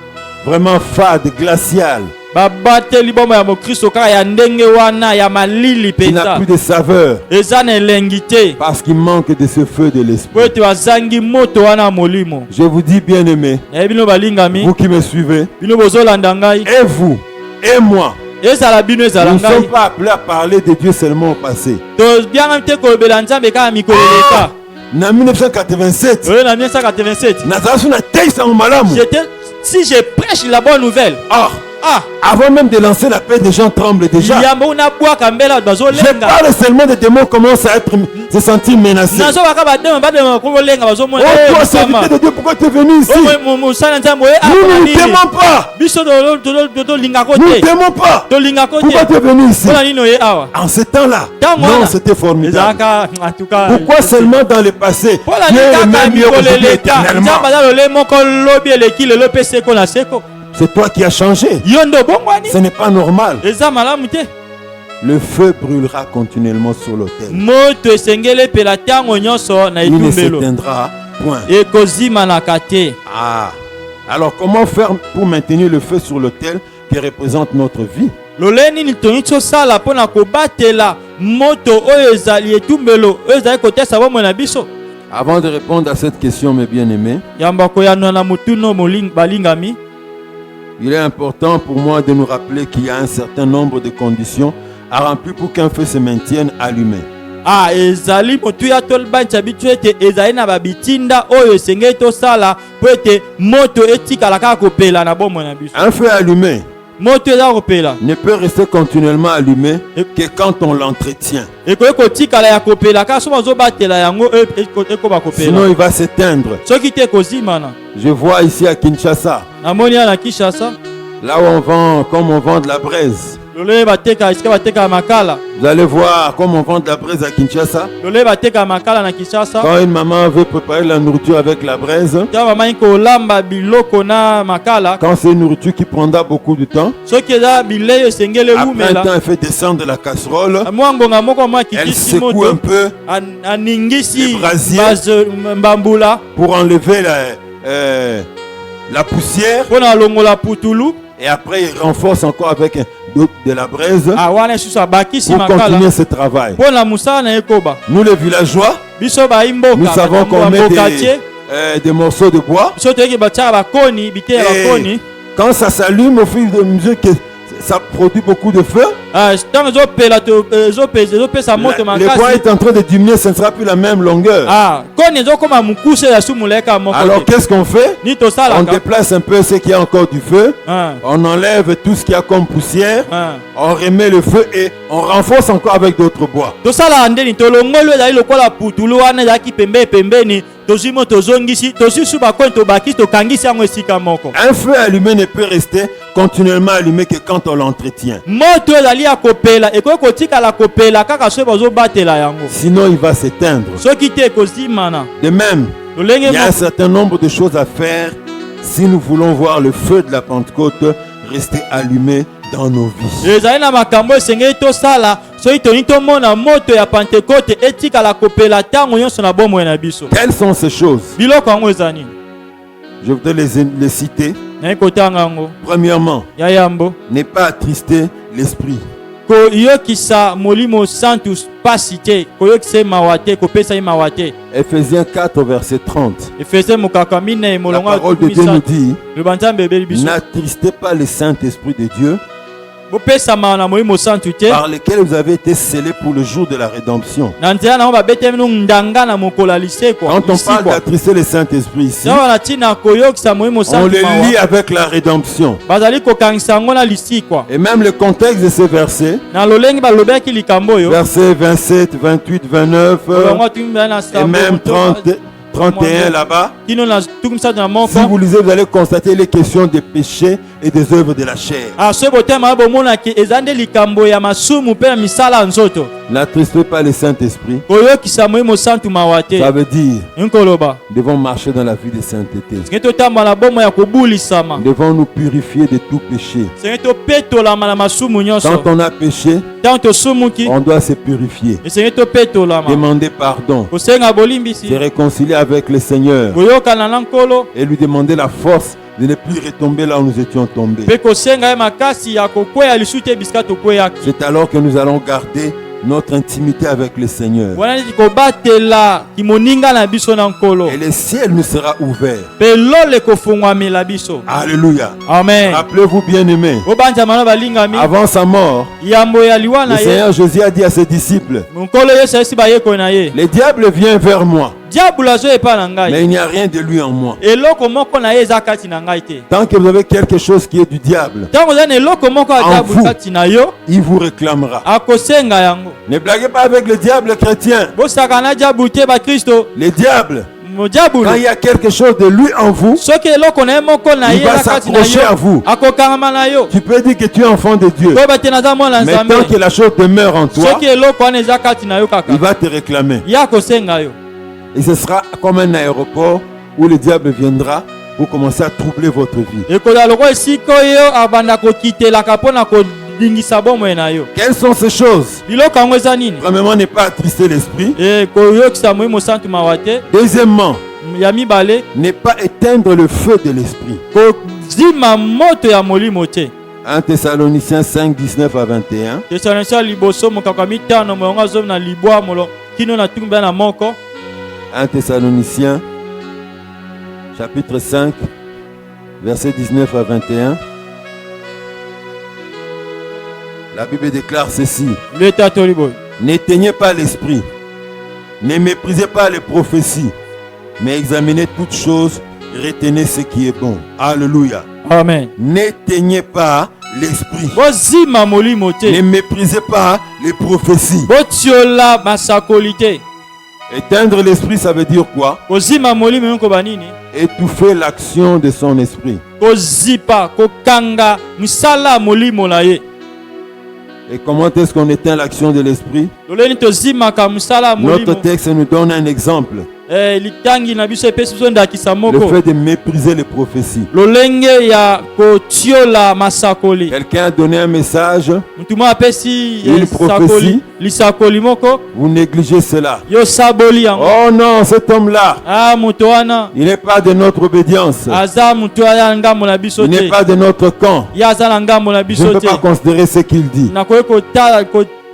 vraiment fade, glaciale, babateli bomoi ya mokristo kaka ya ndenge wana ya malili qui n'a mpenza, plus de saveur eza na elengi te parce qu'il manque de ce feu de po l'esprit. ete bazangi moto wana ya molimo. Je vous dis, bien aimé, Naye bino balingami, vous qui me suivez, bino bozolanda ngai, et vous, et moi, ezala bino ezala nous ne sommes ngai, pas appelés à parler de Dieu seulement au passé. tobiangami te kolobela nzambe kaka mikolo eleka. En 1987, Oyo na 1987, Nazareth n'a pas eu malamu. si je prêche la bonne nouvelle, Or, avant même de lancer la paix, des gens tremblent déjà. yamba unabwaka mbela Je bazolenga. parle seulement des démons commencent à se sentir menacés. Nazo baka badema kolenga bazomona. Oh, toi, serviteur de Dieu, pourquoi tu es venu ici? Musana nzambe oye Nous ne t'aimons pas. biso to linga Nous ne kote. t'aimons pas. To linga Pourquoi kote. tu es venu ici? Bona nino ye awa. En ce temps-là, Tango non, wana. c'était formidable. Ezaka en tout cas. Pourquoi seulement dans le passé? Pola Dieu est le nikaka même Dieu mikolo aujourd'hui eleka. éternellement. Nzambe aza lole moko lobi eleki lelo pe seko na seko. C'est toi qui as changé. Yondo bongwani. Ce n'est pas normal. Eza malamu te. Le feu brûlera continuellement sur l'autel. Moto esengele pela tango nyonso na Il ne etumbelo. s'éteindra point. Ekozimanaka te. Ah. Alors comment faire pour maintenir le feu sur l'autel qui représente notre vie? Loleni ni toni tosala mpona kobatela moto oyo ezali etumbelo oyo ezali kotesa bomoi na biso. Avant de répondre à cette question, mes bien-aimés, Yamba koyanwa na mutuno balingami. il est important pour moi de nous rappeler qu'il y a un certain nombre de conditions à remplir pour qu'un feu se maintienne allumé. Ezali motu ya tolbancha bitu ete ezali na babitinda oyo esengeli tosala po ete moto etikala kaka kopela na bomoi na biso. Un feu allumé Moto eza kopela ne peut rester continuellement allumé que quand on l'entretient. ekoki kotikala ya kopela kaka so bazobatela yango ekoba Sinon, kopela, il va s'éteindre. soki te ekozimana. Je vois ici à Kinshasa, Namoni ya na Kinshasa là où on vend, comme on vend de la braise. lole bateka esika bateka makala, Vous allez voir comme on vend de la braise à Kinshasa. lole bateka makala na Kinshasa. Quand une maman veut préparer la nourriture avec la braise, Ta mama kolamba biloko na makala, quand c'est une nourriture qui prendra beaucoup de temps, soki eza bilei esengeli après un temps, umela, elle fait descendre la casserole, mwa ngonga moko mwa elle kitisi secoue un moto peu aningisi le brasier. mbambula pour enlever la poussière. mpona alongola putulu. Et après, il renforce encore avec de la braise Wana lisusu abakisi pour makala continuer ce travail. mpona mosala na ekoba. Nous, les villageois, Biso bayi mboka nous savons qu'on met tie des morceaux de bois. biso toyeki batiaka bakoni bite ya bakoni. Quand ça s'allume au fur et à mesure que ça produit beaucoup de feu, Ntango ezopela ezopesa moto le bois makasi, est en train de diminuer, ce ne sera plus la même longueur. koni ezokoma mokuse ya sumuleka moko Alors te. qu'est-ce qu'on fait? Ni On tosalaka déplace un peu ce qui a encore du feu, on enlève tout ce qui a comme poussière, on remet le feu et on renforce encore avec d'autres bois. tosalaka ndeni tolongoli ezali lokola putulu wana ezalaki pembeni tozwi mo tozongisi tozwi su bakoni tobakisi tokangisi yango esika moko. Un feu allumé ne peut rester continuellement allumé que quand on l'entretient. Moto ezali ya kopela ekoki kotikala kopela kaka soki bazobatela yango, Sinon, il va s'éteindre. soki te ekozimana. De même, Lolenge il y a un moko certain nombre de choses à faire si nous voulons voir le feu de la Pentecôte rester allumé dans nos vies. ezali na makambo esengeli tosala soki toni tomona moto ya Pentekote etikala kopela ntango nyonso na bomoi na biso. Quelles sont ces choses? Biloko yango eza nini? Je voudrais les citer. Nayi kotanga yango. Premièrement, Ya yambo ne pas attrister l'esprit. koyokisa molimo santu pasi te, koyokisa mawa te, kopesa ye mawa te. Ephésiens 4 verset 30. Efesiens mokaka mine La molongo parole de Dieu nous dit, Lobanzambe beli biso. n'attristez pas le Saint-Esprit de Dieu, Bopesa mawa na molimo santu te. par lequel vous avez été scellés pour le jour de la rédemption. Na nzela na ba bete minu ndanga na mokola lise kwa. Quand on parle d'attrister le Saint-Esprit ici, Na wana tina koyokisa molimo on santu le mawa. lie avec la rédemption. Bazali kokangisa ngo na lisi kwa. Et même le contexte de ce verset, Na lolengi balobeki likambo yo. versets 27, 28, 29, Molongo tumba na et sambo. même 30, 31 là-bas. Kino na tukumsa na moko. Si vous lisez, vous allez constater les questions des péchés et des œuvres de la chair. Ce botema bomona ki ezande likambo ya masumu pe misala nzoto. N'attristez pas le Saint-Esprit. Koyokisa molimo santu mawate. Ça veut dire, Nkoloba. nous devons marcher dans la vie de sainteté. Ngeto tamba la bomo ya kobulisama. Nous devons nous purifier de tout péché. Sengeto petola mala masumu nyonso. Quand on a péché, Tanto sumuki. on doit se purifier. Sengeto petola ma. Demander pardon. Kosenga bolimbisi. Se réconcilier avec le Seigneur. Koyoka na nankolo. Et lui demander la force de ne plus retomber là où nous étions tombés. Pe kosenga ya makasi ya kokweya lisute bisika tokweyaki. C'est alors que nous allons garder notre intimité avec le Seigneur. Wana kobatela kimoninga na biso na nkolo. Et le ciel nous sera ouvert. Pe lole kofungwamela biso. Alléluia. Amen. Rappelez-vous, bien-aimés, Obanja mana balingami. avant sa mort, Yambo ya le liwana ye. Seigneur Jésus a dit à ses disciples, Nkolo yesu esi bayeko na ye. le diable vient vers moi, Diable azo epa na mais ngai. il n'y a rien de lui en moi. Eloko moko na ye eza kati na ngai te. Tant que vous avez quelque chose qui est du diable, Ntango eza na eloko moko ya En diable vous. kati na yo, il vous réclamera. akosenga yango. Ne blaguez pas avec le diable chrétien. Bosaka na diable te ba Kristo. Le diable, Mo diable. quand il y a quelque chose de lui en vous, Soki eloko na ye moko na il ye va eza kati na s'accrocher à yo. vous. Akokangama na yo. Tu peux dire que tu es enfant de Dieu. Koyeba te naza mwana Mais nzambe. tant que la chose demeure en toi, Soki eloko wana eza kati na yo kaka. il va te réclamer. Ye akosenga yo. Et ce sera comme un aéroport où le diable viendra pour commencer à troubler votre vie. Ekola loko esika oyo abanda kokitelaka mpona kodingisa bomoi na yo. Quelles sont ces choses? Biloko yango eza nini? Premièrement, ne pas attrister l'esprit. Koyokisa molimo santu mawa te. Deuxièmement, Ya mibale ne pas éteindre le feu de l'esprit. kozima moto ya molimo te. 1 Thessaloniciens 5, 19 à 21. Tesalonisia liboso mokaka mitano molongo azomi na libwa molo kino na tumba na moko. 1 Thessaloniciens chapitre 5 verset 19 à 21. La Bible déclare ceci: Leta toliboy. n'éteignez pas l'esprit, ne méprisez pas les prophéties, mais examinez toutes choses, retenez ce qui est bon. Alléluia. Amen. N'éteignez pas l'esprit, Bozima molimo ne te. méprisez pas les prophéties. Botiola masakoli te. Éteindre l'esprit, ça veut dire quoi? Kozima molimo yonko banini? Étouffer l'action de son esprit. Kozipa kokanga misala molimo na ye. Et comment est-ce qu'on éteint l'action de l'esprit? Loleni tozimaka misala molimo. Notre texte nous donne un exemple. Litangi na biso epesi biso ndakisa Le moko. fait de mépriser les prophéties. Lolenge ya kotiola masakoli. Quelqu'un a donné un message, Mutuma apesi Une sakoli prophétie. lisakoli moko. vous négligez cela. Yo saboli yango. Oh non, cet homme-là, Ah muto wana il n'est pas de notre obédience. aza muto ya ngambo na biso Il n'est te. pas de notre camp. Ya aza na ngambo na Je ne biso peux te. pas considérer ce qu'il dit. Nakoki kotala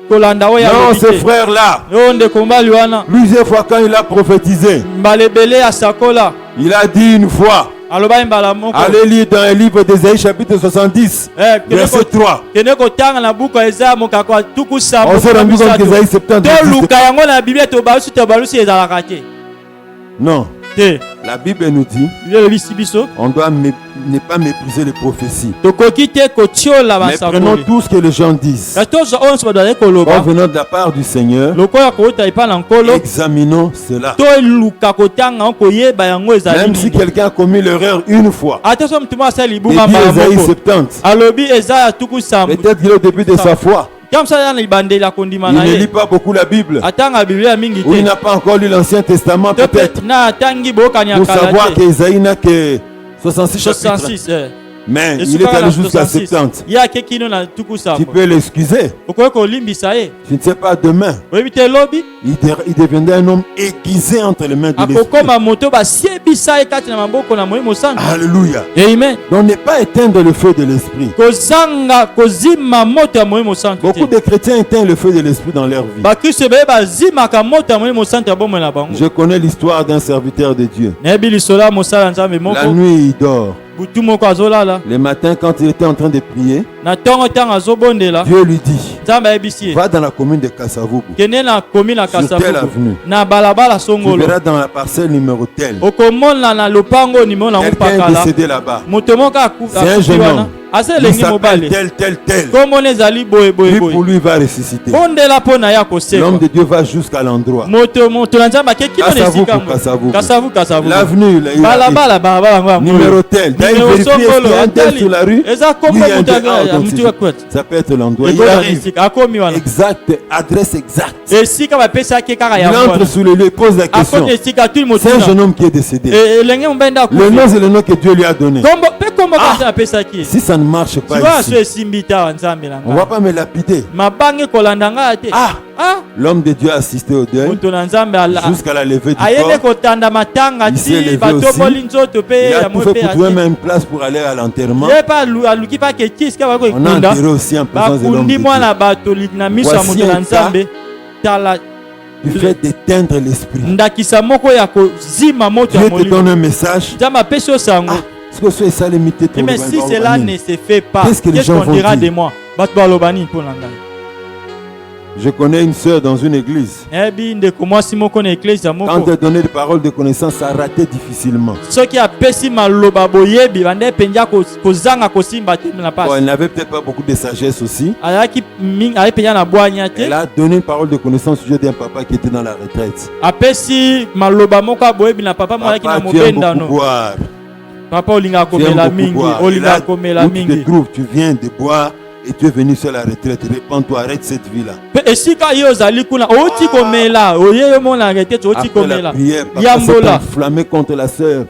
kolanda oyo Non, alobi ce te. frère-là, Yo ndeko mbali wana plusieurs fois quand il a prophétisé, mbalebele ya sakola il a dit une fois, alobaki mbala moko. allez lire dans le livre d'Ésaïe chapitre 70, verset 3. kende kotanga na buku ya Isaya mokako ya tuku sambo On s'est na rendu compte misato. qu'Ésaïe 70 n'existe toluka pas. yango na biblia tobalusi ezalaka te Non, te. la Bible nous dit, Biblia elobisi biso on doit ne pas mépriser les prophéties. tokoki te kotiola Mais prenons basakoli. tout ce que les gens disent. kasi tozwa oyo nyonso bazali En koloba venant de la part du Seigneur, lokola kouta epai na nkolo examinons cela. toluka kotanga yango koyeba yango ezali Même si nini. quelqu'un a commis l'erreur une fois, ata so mutu moko asali il libunga dit mbala Ésaïe moko 70. alobi eza ya tuku sambo Peut-être qu'il est au début de sa foi. kamsa ya na libandeli ya kondima Il na ne ye lit pas beaucoup la Bible. atanga biblia mingi Ou il te n'a pas encore lu l'Ancien Testament to peut-être. mpe na atangi boyokani ya Pour kala savoir te qu'Ésaïe n'a que 66 chapitres. 66 Mais il est allé jusqu'à 70. Tu peux l'excuser. Je ne sais pas demain. Il deviendrait un homme aiguisé entre les mains de l'esprit. Alléluia. Amen. Donc n'est pas éteindre le feu de l'esprit. Beaucoup de chrétiens éteignent le feu de l'esprit dans leur vie. Je connais l'histoire d'un serviteur de Dieu. La nuit, il dort. Le matin, quand il était en train de prier, Dieu lui dit, va dans la commune de Kassavubu, sur telle avenue. Tu verras dans la parcelle numéro tel. Quelqu'un est décédé là-bas. C'est un jeune homme. Il s'appelle tel. Lui, pour lui, il va ressusciter. L'homme de Dieu va jusqu'à l'endroit. Kassavubu. L'avenue, numéro tel. Il vérifie est-ce qu'il y a un tel sur la rue. Oui, il y a un ça peut être l'endroit. Il arrive. Exact, adresse exacte. Il entre sous le lieu et pose la question. C'est un jeune homme qui est décédé. Le nom, c'est le nom que Dieu lui a donné. Si ça ne marche pas ici, on ne va pas me lapider. L'homme de Dieu a assisté au deuil jusqu'à la levée du corps. Il s'est levé aussi. Il a tout fait pour trouver même une place pour aller à l'enterrement. On a enterré aussi en présence de l'homme de Dieu. Voici un cas du fait d'éteindre l'esprit. Dieu te donne un message. Est-ce que ça limité trop? Mais si cela ne se fait pas, qu'est-ce qu'on dira de moi? Je connais une sœur dans une église. Quand elle donnait des paroles de connaissance, ça ratait difficilement. Bon, elle n'avait peut-être pas beaucoup de sagesse aussi. Elle a donné une parole de connaissance au sujet d'un papa qui était dans la retraite. Papa, tu aimes beaucoup boire. Papa, tu viens de boire et tu es venu sur la retraite. Répands-toi, arrête cette vie-là. Après la prière, papa s'est enflammé contre la sœur.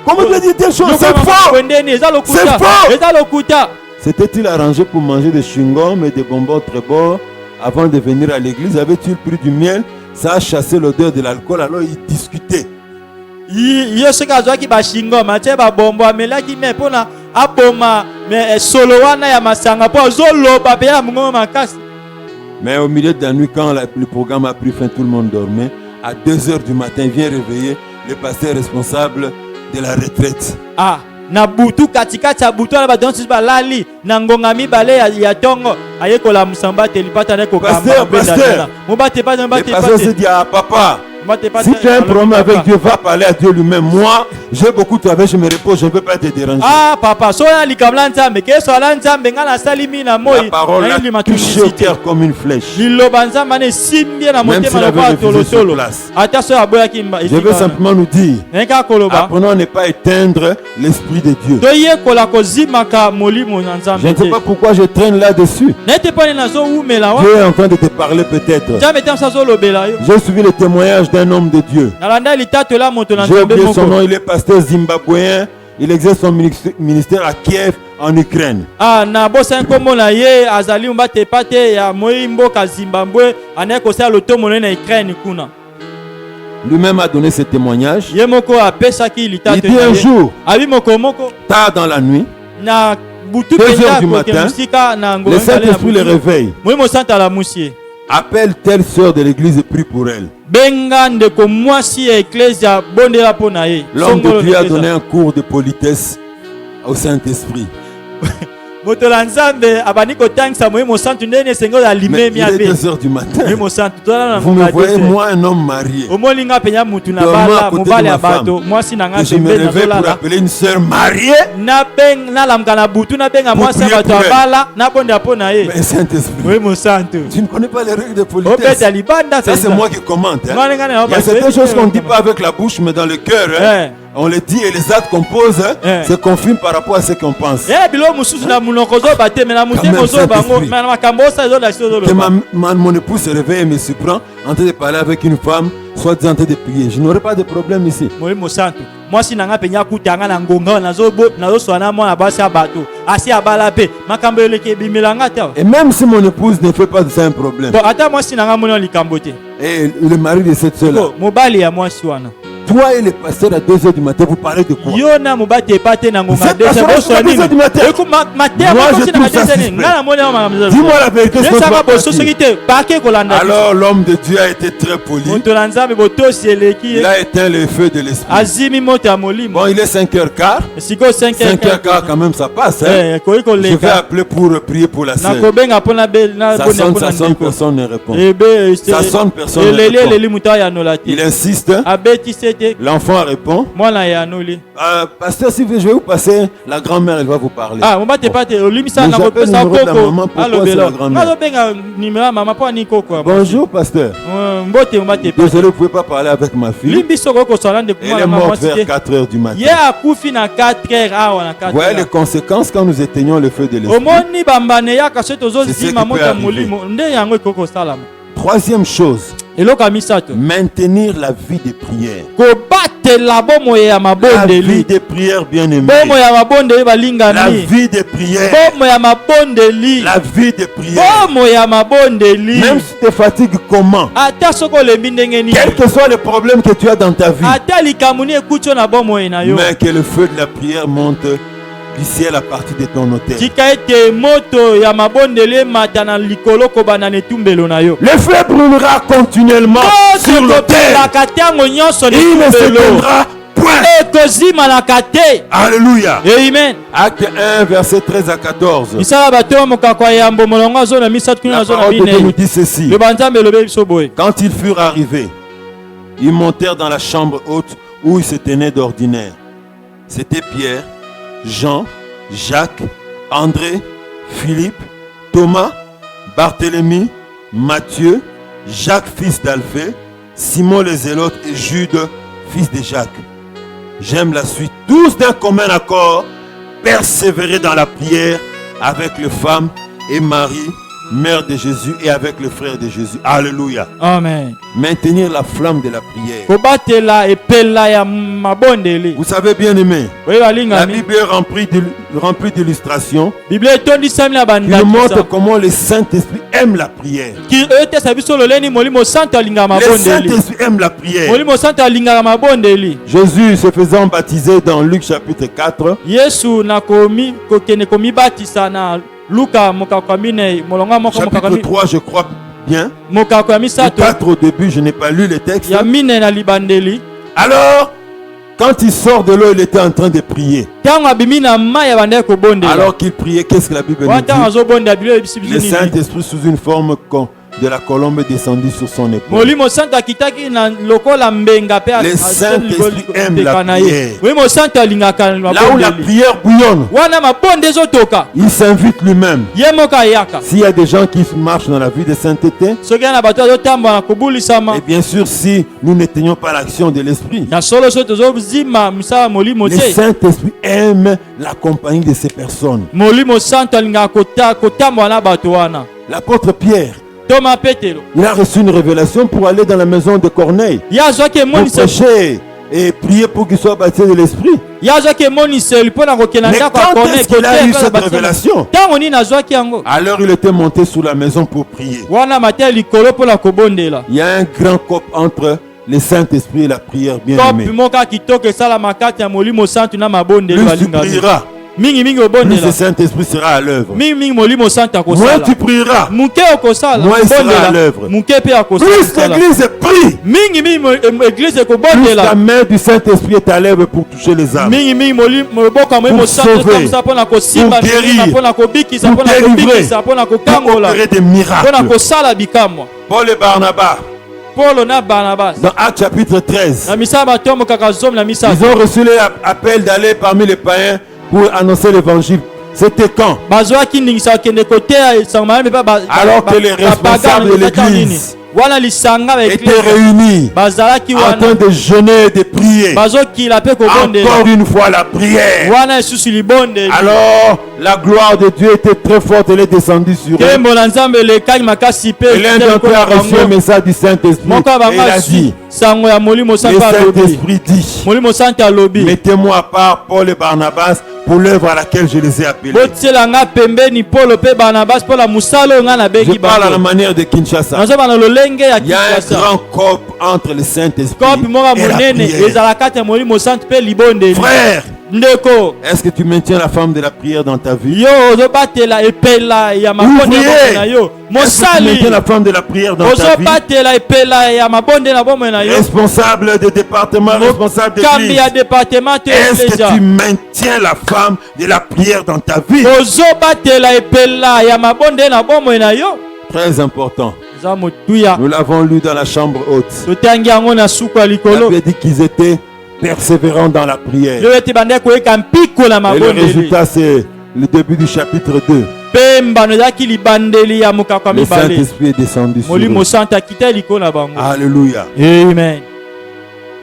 Comment tu as dit des choses? C'est faux! C'est faux! S'était-il arrangé pour manger des chewing-gums et des bonbons trébor avant de venir à l'église? Avait-il pris du miel? Ça a chassé l'odeur de l'alcool, alors il discutait. Mais au milieu de la nuit, quand le programme a pris fin, tout le monde dormait. À 2h du matin, il vient réveiller le pasteur responsable de la retraite. Na butu katikati ya butu na badonsi balali na ngonga mibale ya tongo ayekola musamba telipata na kokamba mobate pas le pasteur se dit papa, si tu as un problème avec Dieu, va parler à Dieu lui-même. Moi, j'ai beaucoup travaillé, je me repose, je ne peux pas te déranger. Papa, la parole a touché au cœur comme une flèche. Même s'il avait refusé sur place. Je veux simplement nous dire, apprenons à ne pas éteindre l'esprit de Dieu. Je ne sais pas pourquoi je traîne là-dessus. Dieu est en train de te parler peut-être. J'ai suivi le témoignage d'un homme de Dieu. J'ai oublié son nom, il est pasteur zimbabwéen. Il exerce son ministère à Kiev, en Ukraine. Lui-même a donné ce témoignage. Il dit un jour, tard dans la nuit, 2h du matin, le Saint-Esprit le réveille. Appelle telle sœur de l'église et prie pour elle. L'homme de Dieu a donné un cours de politesse au Saint-Esprit. Mais il est 2h du matin. Vous me voyez, moi, un homme marié. Dormant à côté de ma femme. Et je me réveille pour appeler une sœur mariée. Mais Saint-Esprit, tu ne connais pas les règles de politesse. Ça, c'est moi qui commente. Il y a certaines choses qu'on ne dit pas avec la bouche, mais dans le cœur. On le dit et les actes qu'on pose se confirment par rapport à ce qu'on pense. Que mon épouse se réveille et me surprend en train de parler avec une femme soit en train de prier, je n'aurai pas de problème ici. Molimo santo mwasi nanga penya kutanga na ngonga nazo swana mwana basi abato asi abala pe makambo eleke bimilanga ta. Et même si mon épouse ne fait pas de ça un problème. Bon ata mwasi nanga mona likambote. Et le mari de cette soeur là. Mobali ya mwasi wana. Toi et le pasteur à 2h du matin, vous parlez de quoi? Yona mobate pate na ngonga 2h du matin. Moi je trouve ça suspect. Dis-moi la vérité, ce que alors l'homme de Dieu a été très poli. Il a éteint le feu de l'esprit. Bon, il est 5h15. 5h15 quand même ça passe. Hein? Je vais appeler pour prier pour la sœur. Ça sonne, personne ne répond. Ça sonne, personne ne répond. Il insiste. L'enfant répond. Pasteur, si je vais vous passer, la grand-mère, elle va vous parler. Ah, pourquoi c'est la grand-mère? Bonjour, pasteur. Désolé, vous ne pouvez pas parler avec ma fille. Elle est morte vers 4h du matin. Voyez les conséquences quand nous éteignons le feu de l'esprit. C'est ce qui peut arriver. Troisième chose, maintenir la vie de prière. La vie de prière, bien aimé. La vie de prière. La vie de prière. Même si tu fatigues comment, quel que soit le problème que tu as dans ta vie, mais que le feu de la prière monte du ciel à partir de ton autel. Le feu brûlera continuellement sur l'autel. Il ne s'éteindra point. Alléluia. Amen. Acte 1, verset 13 à 14. La parole de Dieu nous dit ceci. Quand ils furent arrivés, ils montèrent dans la chambre haute où ils se tenaient d'ordinaire. C'était Pierre, Jean, Jacques, André, Philippe, Thomas, Barthélemy, Matthieu, Jacques fils d'Alphée, Simon le Zélote et Jude fils de Jacques. J'aime la suite. Tous d'un commun accord persévéraient dans la prière avec les femmes et Marie, mère de Jésus, et avec le frère de Jésus. Alléluia. Amen. Maintenir la flamme de la prière. Vous savez, bien aimé, la Bible est remplie d'illustrations qui nous montrent comment le Saint-Esprit aime la prière. Le Saint-Esprit aime la prière. Jésus se faisant baptiser dans Luc chapitre 4. Chapitre 3, je crois bien. Le 4 au début, je n'ai pas lu le texte. Alors, quand il sort de l'eau, il était en train de prier. Alors qu'il priait, qu'est-ce que la Bible dit? Le Saint-Esprit sous une forme de la colombe est descendu sur son épaule. Le Saint-Esprit aime la prière. Là où la prière bouillonne, il s'invite lui-même. S'il y a des gens qui marchent dans la vie de sainteté, et bien sûr si nous n'éteignons pas l'action de l'Esprit, le Saint-Esprit aime la compagnie de ces personnes. L'apôtre Pierre, il a reçu une révélation pour aller dans la maison de Corneille, pour prêcher et prier pour qu'il soit baptisé de l'Esprit. Mais quand est-ce qu'il a eu cette révélation? Alors il était monté sous la maison pour prier. Il y a un grand couple entre le Saint-Esprit et la prière, bien aimé. Plus tu prieras, plus le Saint-Esprit sera à l'œuvre. Moins tu prieras, moins il sera à l'œuvre. Plus l'Église prie, plus la main du Saint-Esprit est à l'œuvre pour toucher les âmes, pour sauver, pour guérir, pour délivrer, pour opérer des miracles. Paul et Barnabas, dans Actes chapitre 13, ils ont reçu l'appel d'aller parmi les païens pour annoncer l'évangile. C'était quand? Alors que les responsables de l'église étaient réunis en train de jeûner et de prier. Encore une fois la prière. Alors la gloire de Dieu était très forte. Elle est descendue sur eux. Et l'un d'entre eux a reçu un message du Saint-Esprit. Et il a dit: sango ya molimo Le santo alobi. Saint-Esprit dit, Molimo santo alobi. mettez-moi à part Paul et Barnabas pour l'œuvre à laquelle je les ai appelés. Botiela nga pembeni Paulo pe Barnabas pour la musalo nga na Je bengi parle à la bango. manière de Kinshasa. Nazo bana lolenge ya Il y a un Kinshasa. grand couple entre le Saint-Esprit Kopi moka et la monene prière. ezala kati ya molimo santo pe libondeli. Frère, Ndeko, est-ce que tu maintiens la femme de la prière dans ta vie? yo ozobatela epela ya mabonde ya bomoi na yo. Est-ce que tu maintiens Mosali la femme de la prière dans ta vie? ozobatela epela ya mabonde na bomoi na yo. Responsable de département, responsable Kambi d'église. ya département te Est-ce que eklezia. tu maintiens la femme de la prière dans ta vie? Ozobatela epela ya mabonde na bomoi na yo. Très important. Eza motuya. Nous l'avons lu dans la chambre haute. Totangi yango na suku ya La likolo. Bible dit qu'ils étaient persévérants dans la prière. Yo ete bande koyeka mpiko na Et le mabondeli. résultat, c'est le début du chapitre 2. Pe mbano ezalaki libandeli ya mokako ya Le mibale. Saint-Esprit est descendu sur Molimo eux. santo akita likolo na bango. Alléluia. Amen.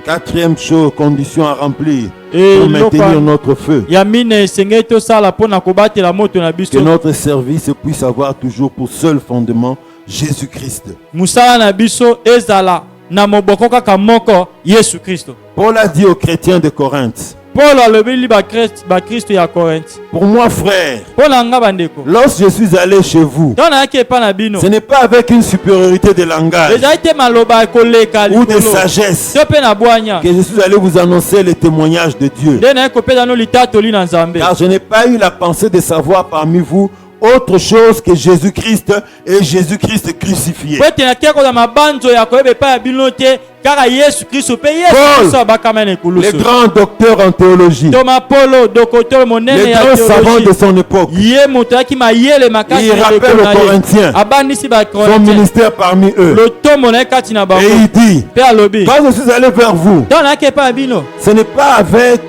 Quatrième chose, condition à remplir Et pour maintenir lokwa- notre feu. ya mine esengeli tosala mpo na kobatela moto na Que biso. notre service puisse avoir toujours pour seul fondement Jésus-Christ. Musala na biso ezala na moboko kaka moko Yesu Kristo. Paul a dit aux chrétiens de Corinthe, Paul alobeli bakristo ya Korinthe. pour moi frère, Mpo na nga bandeko. lorsque je suis allé chez vous, Ntango nayaki epa na bino. ce n'est pas avec une supériorité de langage Ezali te maloba ekoleka ou de likolo. sagesse To mpe na bwanya. que je suis allé vous annoncer le témoignage de Dieu. Nde nayaki kopesa no litatoli na Nzambe. Car je n'ai pas eu la pensée de savoir parmi vous autre chose que Jésus-Christ et Jésus-Christ crucifié. Po ete nakia kozala mabanzo ya koyeba epai ya bino te kaka Yesu Kristo mpe Yesu Paul, Kristo abakama na Le ekulusu. grand docteur en théologie, Toma Polo dokotolo le monene ya grand savant de théologie. son époque, Ye moto ayaki mayele makasi il na rappelle eleko aux na ye. Corinthiens Abandisi son bakorintien ministère parmi eux. lotombo na ye kati na bango Et il dit, mpe alobi quand je suis allé vers vous, ntango nayaki epai ya bino ce n'est pas avec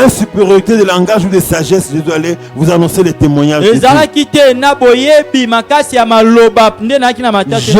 une supériorité de langage ou de sagesse que je dois aller vous annoncer les témoignages de Dieu. ezalaki te na boyebi makasi ya maloba nde nayaki na matete.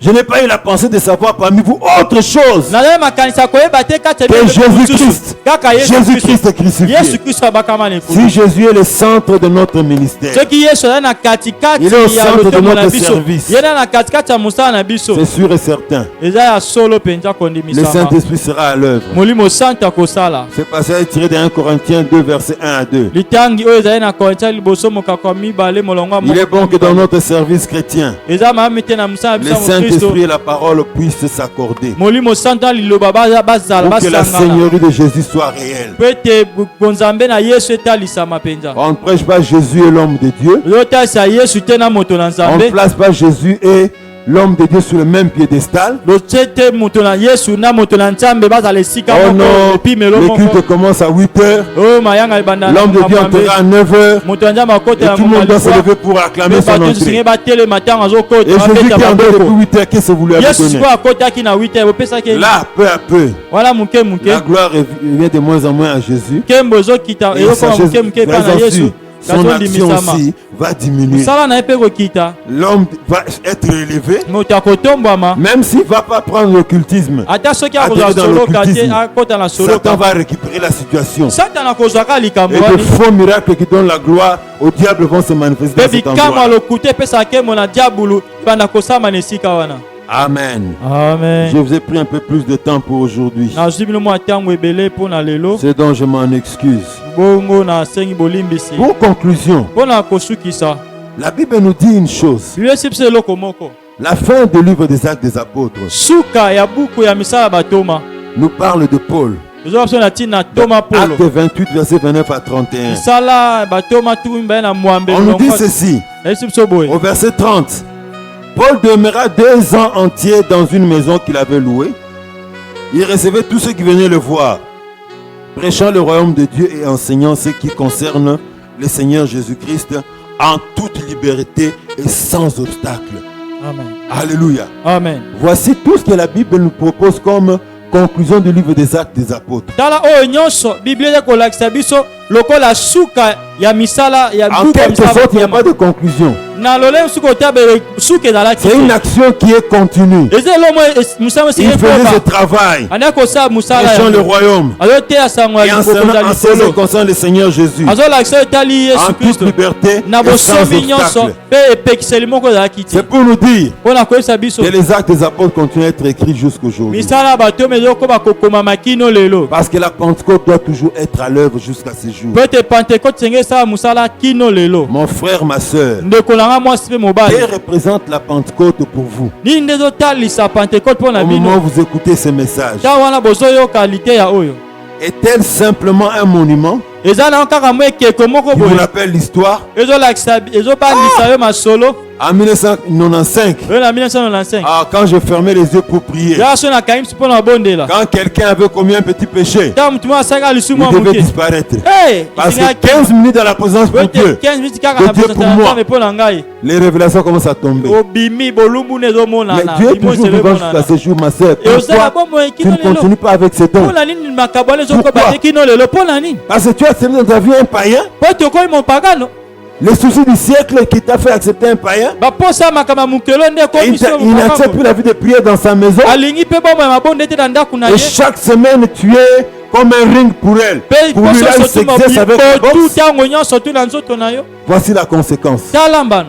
Je n'ai pas eu la pensée de savoir parmi vous autre chose nazali makanisi ya koyeba te kati ya que bino mosusu Jésus-Christ. kaka Yesu Jésus-Christ Kristo. crucifié. Yesu Kristo abakama na ekulu. Si Jésus est le centre de notre ministère, soki Yesu azali na katikati Il est au ya centre de lotembo na notre biso service. ye na katikati ya mosala na biso c'est sûr et certain, eza ya solo mpenza le kondimisama. Saint-Esprit sera à l'œuvre. molimo santo akosala Ce passage est tiré de 1 Corinthiens 2, versets 1 à 2. litangi oyo ezali na korintia liboso mokako ya mibale molongo ya Il est moko bon que dans notre service chrétien, eza mayami te na mosala na le biso ya mokristo Saint-Esprit et la parole puissent s'accorder molimo santo na liloba bazala pour que la basangana Seigneurie de Jésus soit réelle. po ete bonzambe na yesu etalisama mpenza. On ne prêche pas Jésus et l'homme de Dieu. ozotalisa yesu te na moto na On ne nzambe place pas Jésus et l'homme de Dieu sur le même piédestal. lotie te moto na yesu na moto na nzambe bazala esika Oh moko non, epimelo le moko culte commence à 8 heures. oyo mayanga ebanda L'homme de Dieu entrera à 9 heures. moto ya nzambe Et akotela tout le monde doit se lever pour acclamer son bato tosinge entrée. batelema ntango Et azokota Jésus abeta qui est entré depuis maboko 8 heures, qu'est-ce que vous lui avez yesu donné? sikoyo akotaki na 8 bopesaki Là, peu à peu, wana moke moke la gloire vient de moins en moins à Jésus. nkembo ezokita Et ezokoma sa moke moke epai na raison yesu sur son action azondimisama aussi va diminuer. mosala na ye mpe kokita L'homme va être élevé, moto akotombwama même s'il ne va pas prendre l'occultisme. ata soki Atterri akozwa dans soloka te l'occultisme. akota na Satan soloka va récupérer la situation. satana akozwaka likambo Et de wani faux miracles qui donnent la gloire au diable vont se manifester mpe dans cet bikamwa endroit. lokuta epesaka nkembo na diabulu banda kosama na esika wana. Amen. amen. Je vous ai pris un peu plus de temps pour aujourd'hui. nazwi bino mwa ntango ebele mpo na lelo C'est dont je m'en excuse. bongo nasengi bolimbisi Pour conclusion, mpo na kosukisa la Bible nous dit une chose. biblia esi biso eloko moko La fin du livre des Actes des Apôtres suka ya buku ya misala ya batoma nous parle de Paul. ezoka biso na ntina toma polo Acte 28, verset 29 à 31. misala batoma tu baye na mwambe On nous dit ceci, esi biso boye au verset 30. Paul demeura 2 ans entiers dans une maison qu'il avait louée. Il recevait tous ceux qui venaient le voir, prêchant le royaume de Dieu et enseignant ce qui concerne le Seigneur Jésus-Christ en toute liberté et sans obstacle. amen Alléluia. amen. Voici tout ce que la Bible nous propose comme conclusion du livre des Actes des Apôtres. tala oyo nyonso biblia eza kolakisa biso lokola suka ya misala ya En quelque sorte, il n'y a pas de conclusion. na lolem suka otabele suka ezalaki C'est une action qui est continue. eza elomo musala Il faisait ce travail. anda kosala musala Prêchant le royaume. azoteya sango Et ya enseignant likolo concernant le Seigneur Jésus. azolakisa etali En yesu toute kristo liberté na et sans bosomi nyonso obstacle. mpe epekiseli moko ezalaki te C'est pour nous dire mpo na koyebisa biso que les actes des apôtres continuent à être écrits jusqu'aujourd'hui. misala ya bato oyo ezokoma kokomama kino lelo Parce que la Pentecôte doit toujours être à l'œuvre jusqu'à ce jour. po ete pentekote senge esala mosala kino lelo Mon frère, ma soeur, ndeko na nga mwasi mpe mobali que représente la Pentecôte pour vous? nini nde ezotalisa pentekote mpo na Au moment où bino vous écoutez ces messages, ntango wana bozoyoka liteya oyo est-elle simplement un monument eza nango kaka mwa ekeko moko qui vous boye rappelle l'histoire? ezobandisa yo masolo En 1995, oyo na 1995 quand je fermais les yeux pour prier, yaka so nakangi biso mpo na bondela quand quelqu'un avait commis un petit péché, ntango motu moko asalaka lisumu ya il devait moke disparaître. Hey, Parce que 15 minutes dans la présence de Dieu, 15 minutes kaka de na Dieu présence pour ya moi. Nzambe mpo na ngai les révélations commencent à tomber. obimi bolumbu ne Mais ezomonana Dieu est bimosi toujours vivant jusqu'à ezomonana ce jour, ma soeur. ezala Pourquoi bomoi tu kino ne lelo continues pas avec ces dons? mpo na nini makambo wana ezokoba Pourquoi? te kino lelo mpo na nini Parce que tu as accepté dans ta vie un païen. mpo tokoyi mopagano Les soucis du siècle qui t'a fait accepter un païen. baposa ya makambo ya mokelo nde Et ekomiso il n'accepte plus la vie de prière dans sa maison. alingi mpe bomoi ya mabonde ete na ndako na Et ye chaque semaine, tu es comme un ring pour elle. mpe Pour lui, là, il poso sotu s'exerce avec la mobibotu boxe. ntango nyonso tu na nzoto na yo Voici la conséquence. tala mbano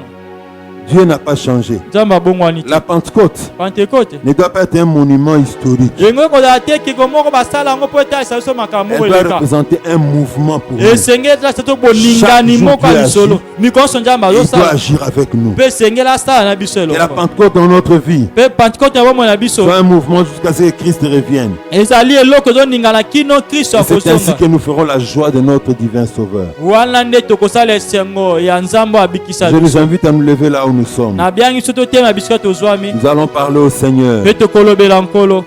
Dieu n'a pas changé. nzambe abongwani te La Pentecôte pentekote ne doit pas être un monument historique. yengo ekozala te ekeko moko basala yango mpo etalisa biso makambo Elle moko doit eleka représenter un mouvement pour nous. esengeli etalisa to bolingani jour moko Dieu ya lisolo agit. mikolo nyonso nzambe Il doit azosala agir avec nous. mpe esengeli asala na biso Et la eloko Pentecôte dans notre vie mpe pentekote ya bomoi na biso soit un mouvement jusqu'à ce que Christ revienne. ezali eloko ezoningana kino kristo Et c'est ainsi akozonga que nous ferons la joie de notre divin Sauveur. wana nde tokosala esengo ya nzambe abikisa Je nous biso invite à nous lever là où nous sommes. nabiangi so totema bisika tozwami Nous allons parler au Seigneur. mpe tokolobela nkolo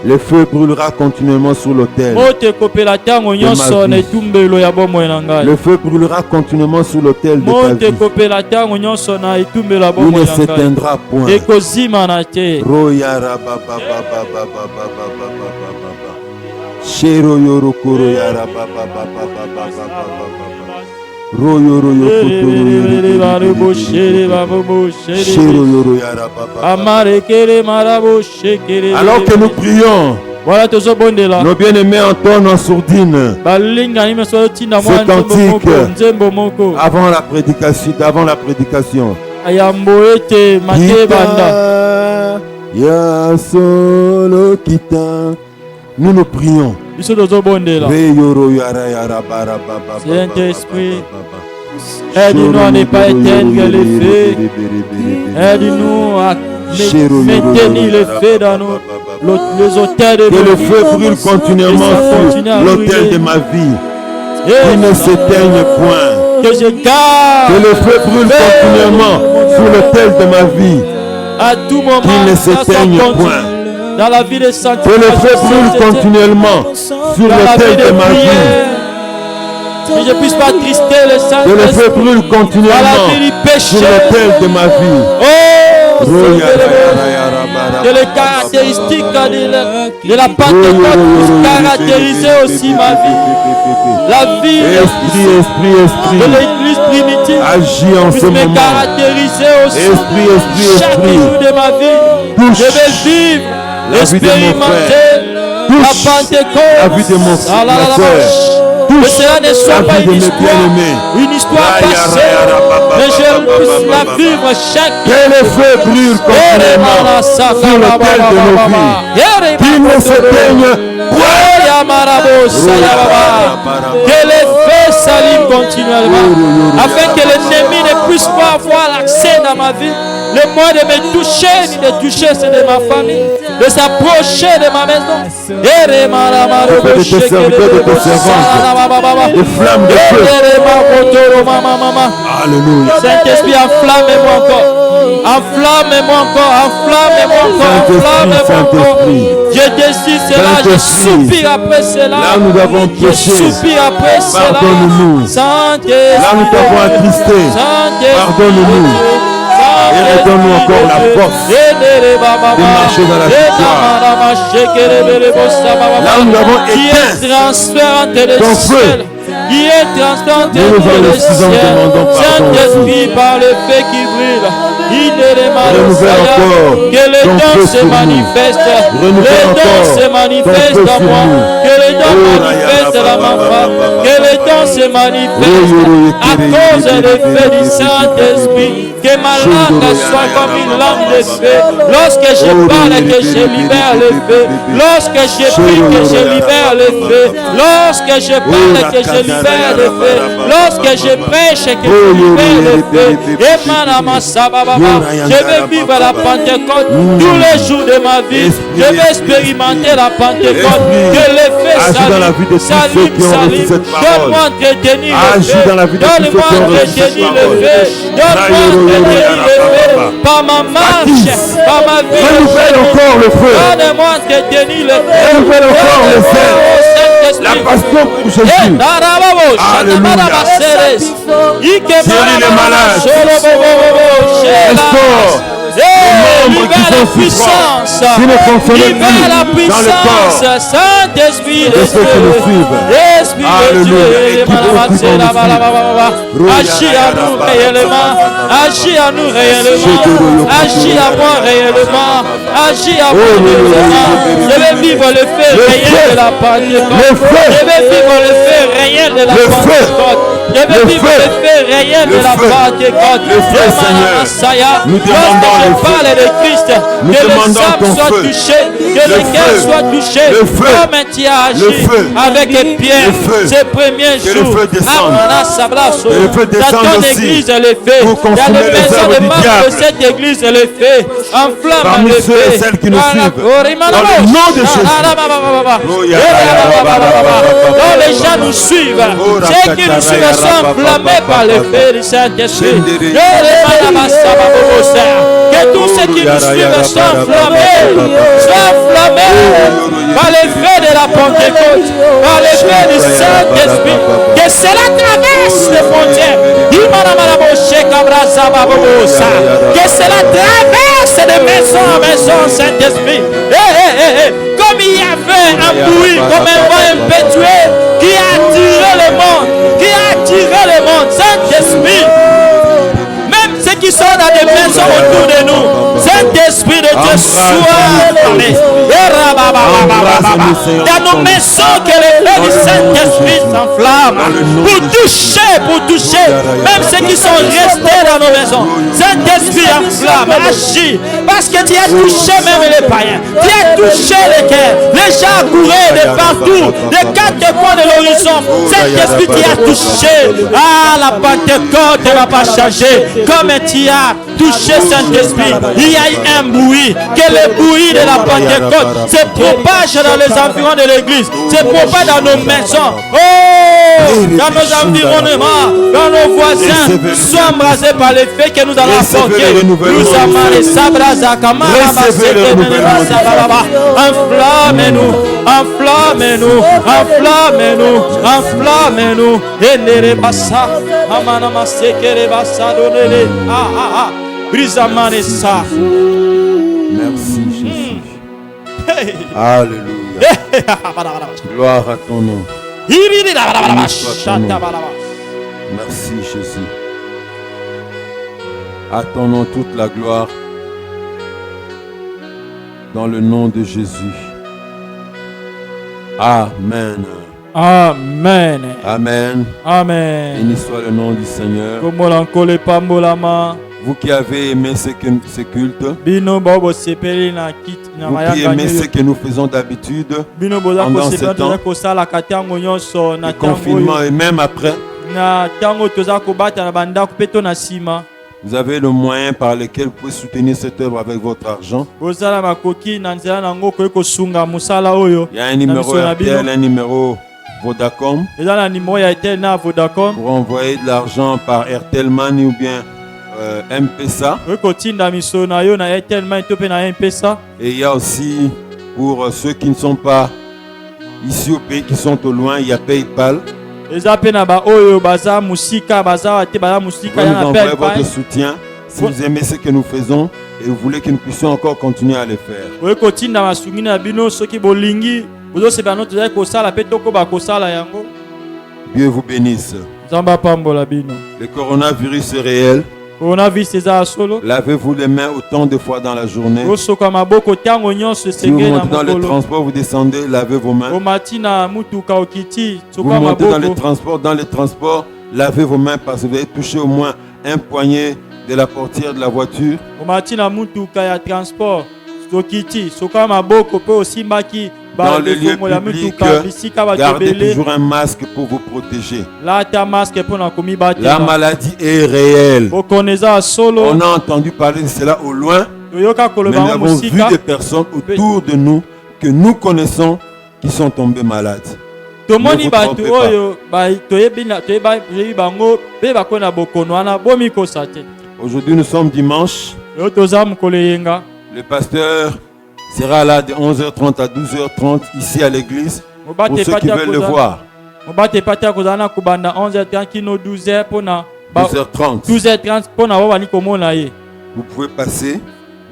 Le feu brûlera continuellement sur l'autel. moto ekopela ntango nyonso na etumbelo ya bomoi na ngai Le feu brûlera continuellement sur l'autel de ta moto vie. ekopela ntango nyonso na etumbelo ya Il bomoi ne na ngai s'éteindra point. ekozimana te Royara ba ba ba ba ba ba ba ba ba ba ba ba ba. Shero yoro koro yara ba ba ba ba ba ba ba ba ba ba. Royoro yoko toro yoro. Shero yoro yara ba ba ba. amarekele marabo shekele Alors que nous prions, voilà tozobondela nos bien-aimés entonnent en sourdine balingani meso otinda mwa Ce nzembo cantique. moko nzembo moko avant la prédication. ayambo ete mate banda Ya solo kita. Nous prions. biso tozobondela Saint-Esprit, aide-nous à ne pas éteindre le feu. Aide-nous à maintenir le feu dans les autels de Que nos le vies. feu brûle continuellement sur l'autel de ma vie. Qu'il ne s'éteigne point. Que je garde Que le feu brûle continuellement sur l'autel de ma vie. à tout moment Qu'il ne dans son s'éteigne compte, point. dans la vie des saints. Que le feu brûle continuellement sur dans la vie l'autel de de ma vie. prière. Que je puisse pas attrister le Que le feu Saint-Esprit brûle dans la continuellement vie du sur péché. l'autel de ma vie. Oh, que les caractéristiques de la Pentecôte puissent caractériser aussi ma vie. La vie Esprit, de l'église primitive agis en puisse ce me moment. caractériser aussi. Chaque Esprit, jour de ma vie, touche je vais vivre, la vie de mon expérimenter la Touche Pentecôte. la vie de mon Ah là là là, ma soeur. que cela ne soit la pas vie de une mes histoire, bien-aimés. une histoire passée, mais je puisse la vivre chaque Que le feu brûle continuellement sur l'autel de nos vies. Qu'il ne s'éteigne point. Que les feux s'allument continuellement, afin que l'ennemi ne puisse pas avoir l'accès dans ma vie, le moyen de me toucher, ni de toucher ceux de ma famille, de s'approcher de ma maison. Des flammes de feu. Alléluia. Saint-Esprit, enflamme-moi encore. Enflamme-moi encore, enflamme-moi encore, enflamme-moi encore. Je désire cela, je soupire après cela. Là nous avons Je péché. soupire après cela. Pardonne-nous. Saint-Esprit. Là nous t'avons attristé. Saint-Esprit. Pardonne-nous. Et redonne-nous encore la force de marcher dans la victoire. Là où nous avons éteint ton feu, qui est transparent nous le ciel. Saint-Esprit, par le feu qui brille, il est que le don se manifeste, le don se manifeste dans moi, que le don manifeste dans ma femme, que le don se manifeste à cause du feu du Saint-Esprit, que ma langue soit comme une langue de feu. Lorsque je parle, que je libère le feu. Lorsque je prie, que je libère le feu. Lorsque je parle, que je libère le feu. Lorsque je prêche, que je libère le feu. Et manama sababa, je vais vivre la Pentecôte tous les jours de ma vie. Je vais expérimenter la Pentecôte. Que le feu s'allume. Donne-moi entretenir le feu. Donne-moi entretenir le feu. Donne-moi entretenir le feu. Par ma marche, par ma vie. Renouvelle encore le feu. Donne-moi entretenir le feu. Renouvelle encore le feu. La passion pour Jésus. Alléluia. Guéris les malades. Restaure les membres qui sont puissance, qui ne fonctionnent plus dans le corps Saint-Esprit de ceux qui nous suivent. Alléluia. Agis à nous réellement. Agis à nous réellement. Agis à moi réellement. Agis à moi réellement. Je vais vivre le feu réel de la Pentecôte. Je vais vivre le feu réel de la Pentecôte. Je vais vivre le feu réel de la Pentecôte. Le feu, Seigneur. Nous demandons je parle de Christ, nous que demandons les âmes soient touchées, que les cœurs soient touchés, comme tu as agi avec Pierre ces premiers jours. Dans ton église, le feu. Dans les maisons de membres de cette église, le feu. Enflamme le feu. Ceux et celles qui nous suivent. Dans le nom de Jésus. Quand les gens nous suivent, ceux qui nous suivent sont enflammés par le feu du Saint-Esprit. Que tous ceux qui nous suivent soient enflammés par le feu de la Pentecôte, par le feu du Saint-Esprit. Que cela traverse les frontières. Que cela traverse de maison en maison, Saint-Esprit. Comme il y avait un bruit, comme un vent impétueux qui a attiré le monde, Saint-Esprit. Ceux qui sont dans des maisons autour de nous, Saint-Esprit de Dieu soit parlé. Dans nos maisons, que le feu du Saint-Esprit s'enflamme pour toucher, même ceux qui sont restés dans nos maisons. Saint-Esprit enflamme, agis, parce que tu as touché même les païens, tu as touché les cœurs, les gens couraient de partout, des quatre coins de l'horizon. Saint-Esprit, tu as touché. La Pentecôte ne va pas changer. Comme tu as touché Saint-Esprit, il y a eu un bruit, que le bruit de la Pentecôte se propage dans les environs de l'église, se propage dans nos maisons, dans nos environnements, dans nos voisins, soient embrasés par les faits que nous allons apporter. Nous amènons Sabraza Kamara, enflammez-nous, enflammez-nous, enflammez-nous, enflammez-nous, et Nerebassa, Amanama Sekerebassa, donnez-les. Brisamanessa. Merci Jésus. Alléluia. Gloire à ton nom. Merci Jésus. À ton nom toute la gloire. Dans le nom de Jésus. Amen. Amen. Amen. Amen. Béni soit le nom du Seigneur. Vous qui avez aimé ce culte, vous qui aimez ce que nous faisons d'habitude pendant ce temps, le confinement et même après, vous avez le moyen par lequel vous pouvez soutenir cette œuvre avec votre argent. Il y a un numéro RTL, un numéro Vodacom pour envoyer de l'argent par RTL Money ou bien M-Pesa. Et il y a aussi pour ceux qui ne sont pas ici au pays, qui sont au loin, il y a PayPal. Vous nous envoyez votre soutien. Si vous aimez ce que nous faisons et vous voulez que nous puissions encore continuer à le faire. Oye kotinda masungi na bino soki bolingi bozosepela no tozali kosala mpe tokoba kosala yango. Dieu vous bénisse. Nzambe apambola bino. Le coronavirus est réel. Coronavirus eza solo. Lavez-vous les mains autant de fois dans la journée. Bosoka maboko tango nyonso Si vous esengeli na montez dans le mokolo. transport, vous descendez, lavez vos mains. Omati na mutuka okiti Vous soka montez dans les maboko. transports, lavez vos mains parce que vous avez touché au moins un poignet de la portière de la voiture. Omati na mutuka ya transport okiti soka maboko pe osimbaki Dans les lieux la publics, mutuka bisika gardez batebele. toujours un masque pour vous protéger. Lata masque pona komibatela. La maladie est réelle. Bokoneza solo. On a entendu parler de cela au loin, Toyoka mais koloba nous avons vu musika. des personnes autour de nous que nous connaissons qui sont tombées malades. Tomoni Ne vous bato trompez pas. oyo toyebi bango pe bakona bokono wana bomi kosate. Aujourd'hui, nous sommes dimanche. Yo toza mokolo yenga. Le pasteur sera là de 11h30 à 12h30 ici à l'église pour ceux qui veulent le voir. Mobate patia kozana kubanda 11h30 kino 12h pona 12h30. 12h30 pona wabani komona ye. Vous pouvez passer.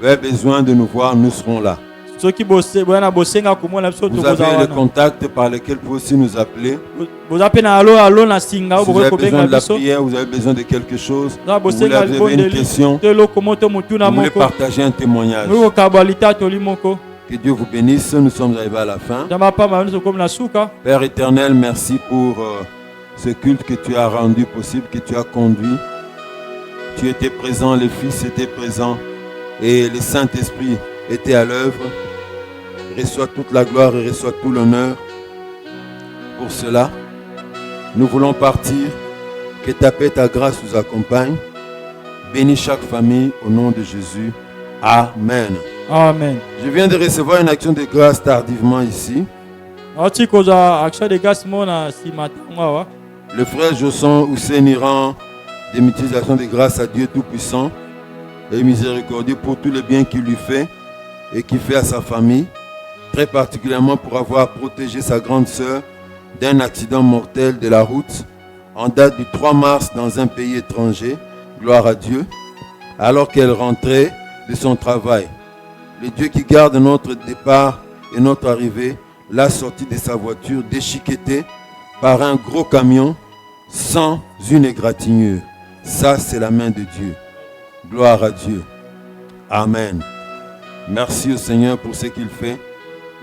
Vous avez besoin de nous voir, nous serons là. Soki bose boyana bosenga komona biso Vous tokoza avez le wana. contact par lequel vous pouvez aussi nous appeler. Boza pe na alo na singa Si vous bokoki avez besoin kobenga de la biso. prière, vous avez besoin de quelque chose, Na vous bosenga avez une libondeli. question, Telo komoto mutuna vous voulez moko. partager un témoignage. Moko kabalita toli moko. Que Dieu vous bénisse, nous sommes arrivés à la fin. Jama pa ma biso comme na suka. Père éternel, merci pour ce culte que tu as rendu possible, que tu as conduit. Tu étais présent, le Fils était présent et le Saint-Esprit était à l'œuvre. Reçois toute la gloire et reçois tout l'honneur. Pour cela, nous voulons partir. Que ta paix et ta grâce nous accompagnent. Bénis chaque famille au nom de Jésus. Amen. Amen. Je viens de recevoir une action de grâce tardivement ici. Ati koza action de grâce mona si matango. Le frère Josson Hussein Iran des utilisations de grâce à Dieu Tout-Puissant et miséricordieux pour tout le bien qu'il lui fait et qu'il fait à sa famille, très particulièrement pour avoir protégé sa grande sœur d'un accident mortel de la route en date du 3 mars dans un pays étranger, gloire à Dieu, alors qu'elle rentrait de son travail. Le Dieu qui garde notre départ et notre arrivée l'a sortie de sa voiture déchiquetée par un gros camion sans une égratignure. Ça, c'est la main de Dieu. Gloire à Dieu. Amen. Merci au Seigneur pour ce qu'il fait.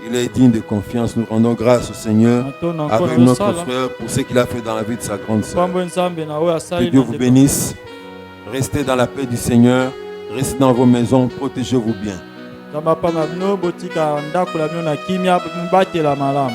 Il est digne de confiance. Nous rendons grâce au Seigneur avec notre frère pour ce qu'il a fait dans la vie de sa grande sœur. Que Dieu vous bénisse. Restez dans la paix du Seigneur. Restez dans vos maisons. Protégez-vous bien. Jama pa ma bino botika ndako la bino na kimia mbatela malamu.